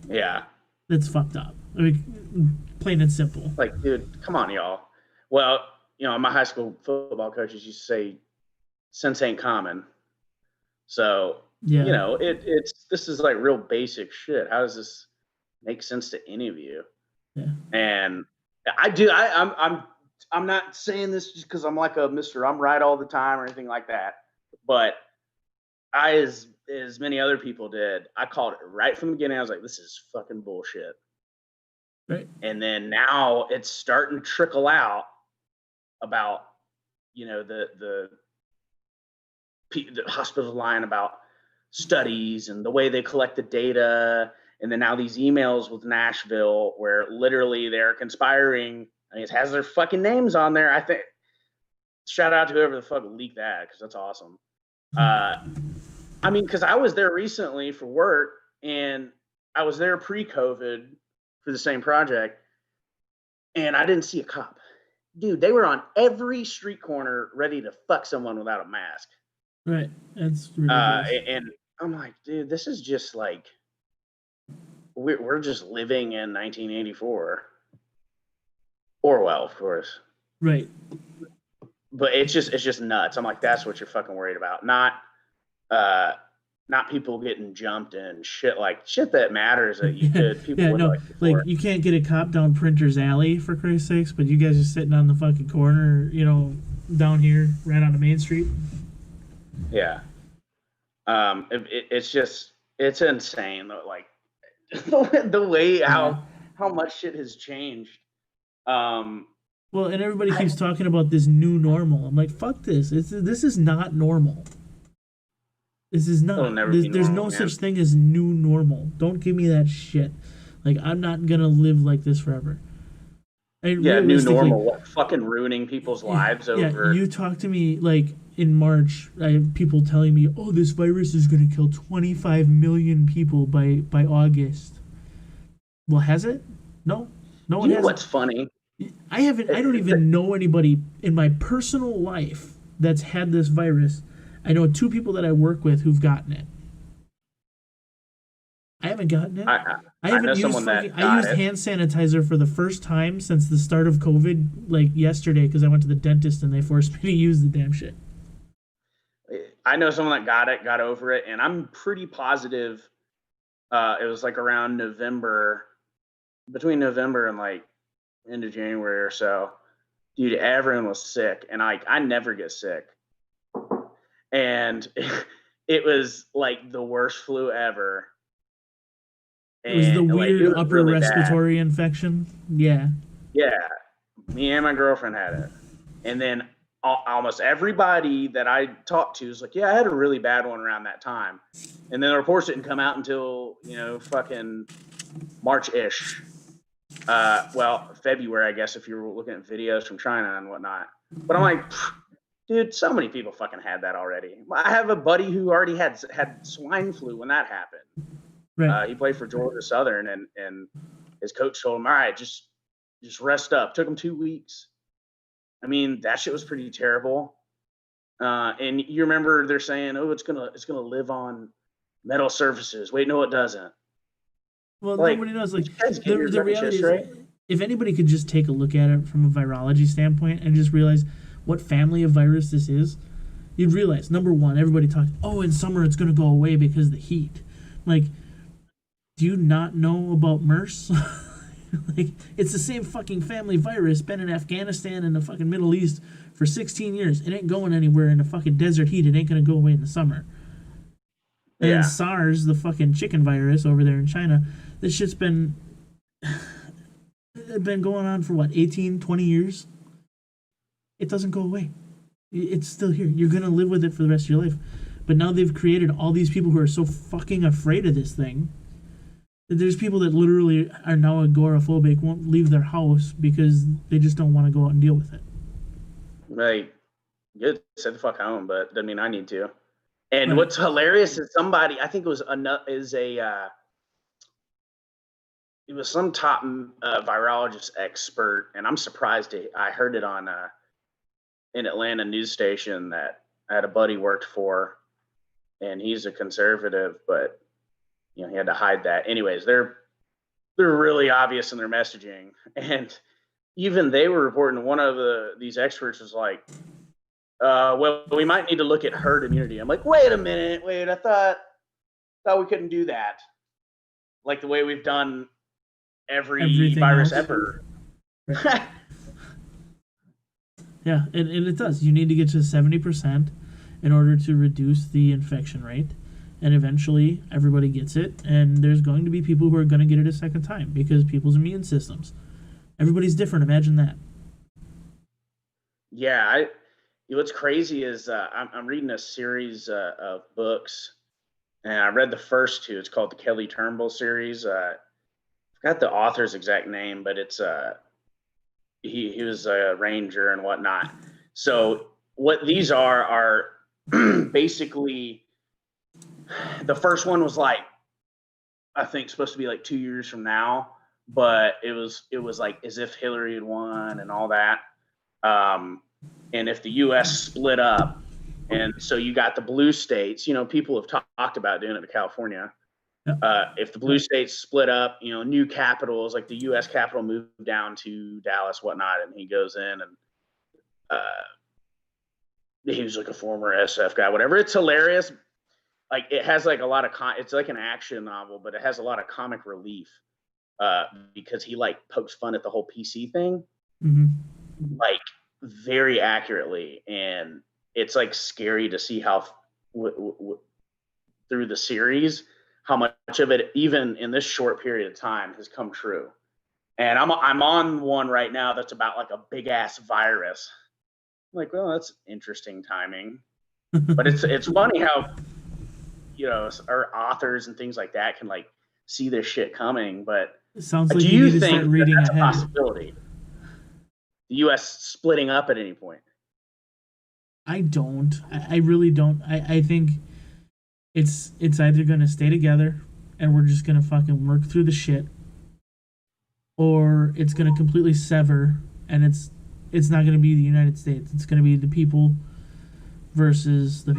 Yeah. That's fucked up. I mean, plain and simple. Like, dude, come on, y'all. Well, my high school football coaches used to say, sense ain't common. So, this is like real basic shit. How does this make sense to any of you? Yeah. And I'm not saying this just because I'm like a Mr. I'm right all the time or anything like that. But I, as many other people did, I called it right from the beginning. I was like, this is fucking bullshit. Right. And then now it's starting to trickle out about, the hospitals lying about studies and the way they collect the data. And then now these emails with Nashville where literally they're conspiring. I mean, it has their fucking names on there. I think, shout out to whoever the fuck leaked that because that's awesome. I mean, because I was there recently for work and I was there pre-COVID for the same project and I didn't see a cop. Dude, they were on every street corner ready to fuck someone without a mask. Right. That's ridiculous. And I'm like, dude, this is just like, we're just living in 1984. Orwell, of course. Right. But it's just nuts. I'm like, that's what you're fucking worried about. Not not people getting jumped and shit that matters that you could people would no, like before. like you can't get a cop down Printer's Alley for Christ's sakes, but you guys are sitting on the fucking corner, down here right on the main street. Yeah. It's insane. Like the way how much shit has changed. Well, and everybody keeps talking about this new normal. I'm like, fuck this. This is not normal. This is not. There's no such thing as new normal. Don't give me that shit. Like, I'm not gonna live like this forever. New normal. What, fucking ruining people's lives over? You talk to me like in March. I have people telling me, "Oh, this virus is gonna kill 25 million people by August." Well, has it? No, no one has. What's funny? I don't even know anybody in my personal life that's had this virus. I know 2 people that I work with who've gotten it. I haven't gotten it. I haven't used. I used hand sanitizer for the first time since the start of COVID, like yesterday, because I went to the dentist and they forced me to use the damn shit. I know someone that got over it, and I'm pretty positive. It was like around between November and like end of January or so. Dude, everyone was sick, and I never get sick. And it was like the worst flu ever. It was the weird upper really respiratory infection. Yeah. Yeah. Me and my girlfriend had it. And then almost everybody that I talked to was like, yeah, I had a really bad one around that time. And then the reports didn't come out until, fucking March-ish. February, I guess, if you were looking at videos from China and whatnot. But I'm like, dude, so many people fucking had that already. I have a buddy who already had swine flu when that happened. Right. He played for Georgia Southern, and his coach told him, all right, just rest up. Took him 2 weeks. I mean, that shit was pretty terrible. And you remember they're saying, oh, it's gonna live on metal surfaces. Wait, no, it doesn't. Well, nobody knows. Like the reality is, right? If anybody could just take a look at it from a virology standpoint and just realize what family of virus this is, you'd realize, number one, everybody talks, oh, in summer it's going to go away because of the heat. Like, do you not know about MERS? Like, it's the same fucking family virus, been in Afghanistan and the fucking Middle East for 16 years. It ain't going anywhere in the fucking desert heat. It ain't going to go away in the summer. And then SARS, the fucking chicken virus over there in China, this shit's been going on for what, 18, 20 years? It doesn't go away. It's still here. You're going to live with it for the rest of your life. But now they've created all these people who are so fucking afraid of this thing. There's people that literally are now agoraphobic, won't leave their house because they just don't want to go out and deal with it. Right. Good. Sit the fuck home, but doesn't mean I need to. And what's hilarious is somebody, I think it was it was some top virologist expert, and I'm surprised I heard it on an Atlanta news station that I had a buddy worked for, and he's a conservative, but he had to hide that. Anyways, they're really obvious in their messaging, and even they were reporting. One of these experts was like, well, we might need to look at herd immunity. I'm like, wait a minute, I thought we couldn't do that, like the way we've done everything virus else. Ever. Right. Yeah, and it does. You need to get to 70% in order to reduce the infection rate, and eventually everybody gets it, and there's going to be people who are going to get it a second time because people's immune systems. Everybody's different. Imagine that. Yeah, what's crazy is I'm reading a series of books, and I read the first 2. It's called the Kelly Turnbull series. I forgot the author's exact name, but it's he was a ranger and whatnot. So what these are basically, the first one was like, I think supposed to be like 2 years from now, but it was like as if Hillary had won and all that. And if the U.S. split up, and so you got the blue states, people have talked about doing it to California. If the blue states split up, new capitals, like the U.S. capital moved down to Dallas, whatnot, and he goes in and he was like a former SF guy, whatever. It's hilarious. like it has like a lot of it's like an action novel, but it has a lot of comic relief because he like pokes fun at the whole PC thing, like very accurately, and it's like scary to see how through the series how much of it, even in this short period of time, has come true. And I'm on one right now that's about like a big ass virus. I'm like, well, that's interesting timing. But it's funny how, you know, our authors and things like that can like see this shit coming. But It sounds like do you you need to think start reading that's ahead. a possibility? The U.S. splitting up at any point? I don't. I really don't. I think it's either gonna stay together and we're just gonna fucking work through the shit, or it's gonna completely sever and it's not gonna be the United States. It's gonna be the people versus the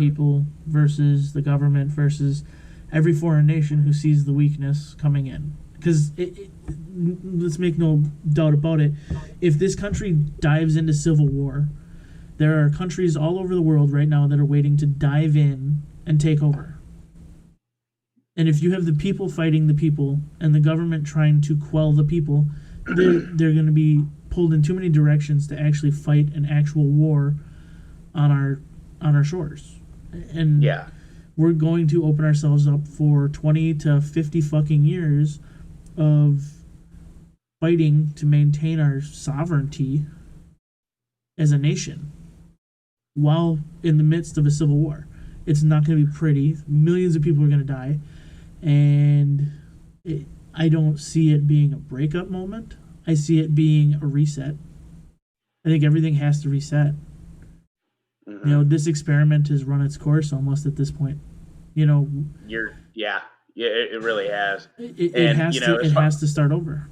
government versus every foreign nation who sees the weakness coming in. Because let's make no doubt about it, if this country dives into civil war, there are countries all over the world right now that are waiting to dive in and take over. And if you have the people fighting the people and the government trying to quell the people, they're going to be pulled in too many directions to actually fight an actual war on our shores. And Yeah. we're going to open ourselves up for 20 to 50 fucking years of fighting to maintain our sovereignty as a nation while in the midst of a civil war. It's not going to be pretty. Millions of people are going to die. And I don't see it being a breakup moment. I see it being a reset. I think everything has to reset. Mm-hmm. You know, this experiment has run its course almost at this point. You know, it really has. It has to start over.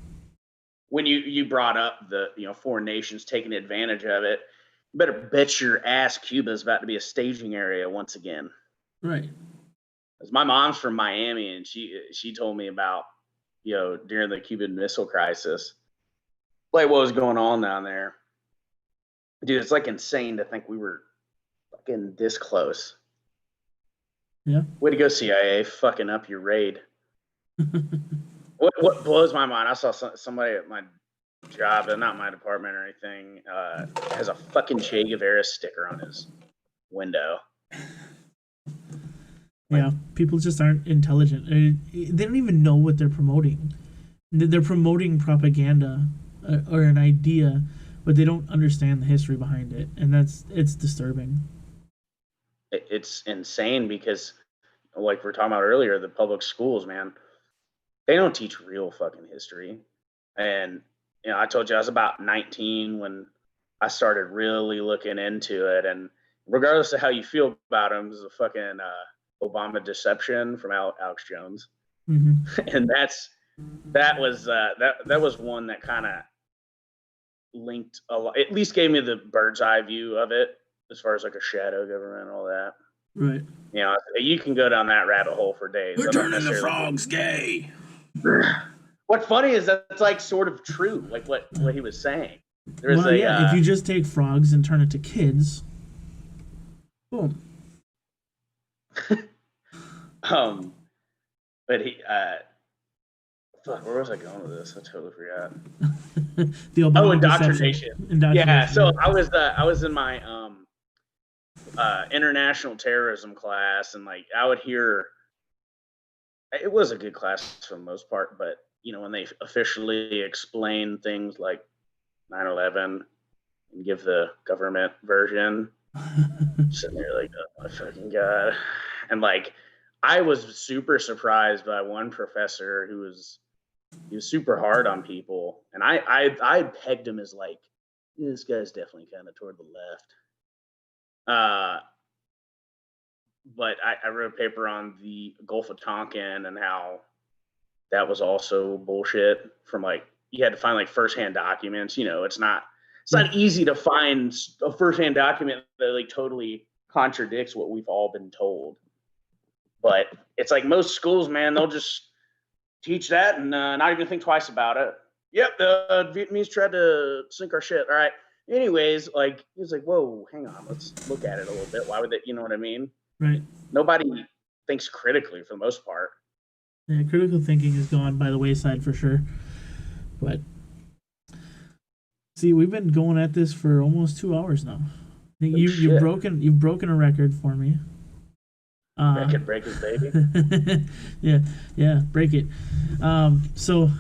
When you brought up the, you know, foreign nations taking advantage of it, you better bet your ass Cuba's about to be a staging area once again. Right. Because my mom's from Miami, and she told me about, you know, during the Cuban Missile Crisis, like what was going on down there. Dude, it's like insane to think we were fucking this close. Yeah. Way to go, CIA, fucking up your raid. What blows my mind, I saw somebody at my job, not my department or anything, has a fucking Che Guevara sticker on his window. Yeah, people just aren't intelligent. They don't even know what they're promoting. They're promoting propaganda or an idea, but they don't understand the history behind it, and it's disturbing. It's insane because, like we were talking about earlier, the public schools, man, they don't teach real fucking history. And, you know, I told you I was about 19 when I started really looking into it. And regardless of how you feel about them, it was a fucking Obama deception from Alex Jones. Mm-hmm. And that was one that kind of linked a lot, at least gave me the bird's eye view of it, as far as like a shadow government and all that. Right. You know, you can go down that rabbit hole for days. We're turning the frogs gay. What's funny is that's like sort of true, like what he was saying. If you just take frogs and turn it to kids, boom. But he, fuck, where was I going with this? I totally forgot. The Obama indoctrination. Yeah, so I was in my international terrorism class, and like I would hear. It was a good class for the most part, but you know, when they officially explain things like 9/11 and give the government version, sitting there like, oh my fucking god. And like I was super surprised by one professor he was super hard on people, and I pegged him as like, this guy's definitely kind of toward the left. But I wrote a paper on the Gulf of Tonkin and how that was also bullshit. From like, you had to find like firsthand documents. You know, it's not easy to find a firsthand document that like totally contradicts what we've all been told. But it's like most schools, man, they'll just teach that and not even think twice about it. Yep, the Vietnamese tried to sink our shit. All right. Anyways, like he's like, whoa, hang on, let's look at it a little bit. Why would they? You know what I mean? Right. Nobody thinks critically for the most part. Yeah, critical thinking is gone by the wayside for sure. But see, we've been going at this for almost 2 hours now. I think you've broken a record for me. Record breakers, baby. yeah, break it. So,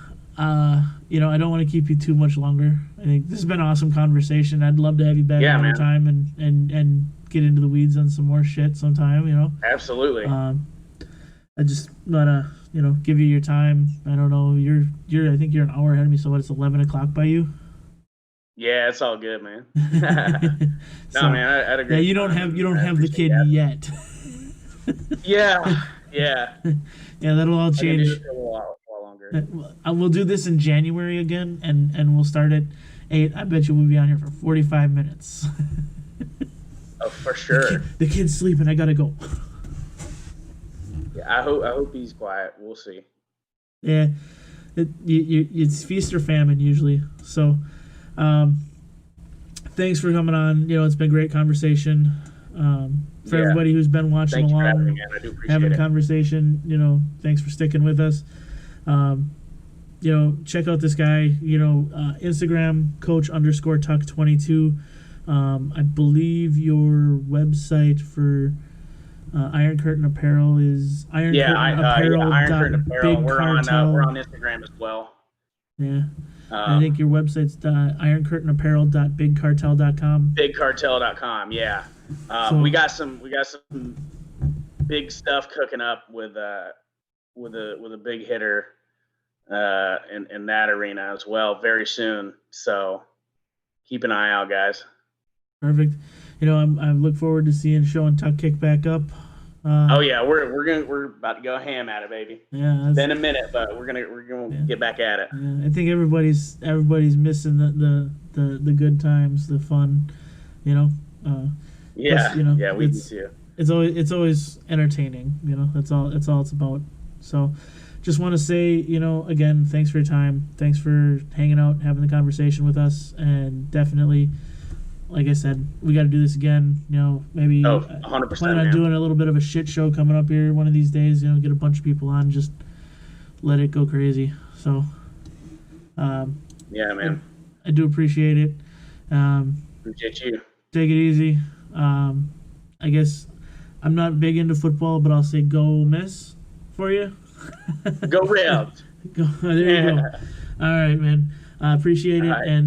you know, I don't want to keep you too much longer. I think this has been an awesome conversation. I'd love to have you back another time and get into the weeds on some more shit sometime. You know. Absolutely. I just wanna, you know, give you your time. I don't know. I think you're an hour ahead of me. So what? It's 11 o'clock by you. Yeah, it's all good, man. So, man, I had a great. Yeah, you don't have the kid yet. Yeah. Yeah, that'll all change. For a while longer. We'll do this in January again, and we'll start at 8. I bet you we'll be on here for 45 minutes. Oh, for sure. The kid's sleeping. I gotta go. Yeah, I hope he's quiet. We'll see. Yeah, it's feast or famine usually. So, thanks for coming on. You know, it's been a great conversation. For everybody who's been watching along, having me, I do appreciate having a it. conversation, you know, thanks for sticking with us. You know, check out this guy, you know, Instagram, coach_tuck22. I believe your website for Iron Curtain Apparel is Iron Curtain Apparel. We're on Instagram as well. Yeah. I think your website's ironcurtainapparel.bigcartel.com. Bigcartel.com, yeah. We got some big stuff cooking up with a big hitter in that arena as well very soon. So keep an eye out, guys. Perfect. You know, I look forward to seeing Show and Tuck kick back up. Oh yeah, we're about to go ham at it, baby. Yeah, it's been a minute, but we're gonna get back at it. Yeah, I think everybody's missing the good times, the fun, you know. Yeah, you know, yeah, we do too. It's always entertaining, you know. That's all it's about. So, just want to say, you know, again, thanks for your time. Thanks for hanging out, having the conversation with us, and definitely, like I said, we got to do this again. You know, maybe 100%, plan on doing a little bit of a shit show coming up here one of these days. You know, get a bunch of people on, just let it go crazy. So, yeah, man, I do appreciate it. Appreciate you. Take it easy. I guess I'm not big into football, but I'll say go miss for you. Go Rebs. There you go. All right, man. I appreciate it. And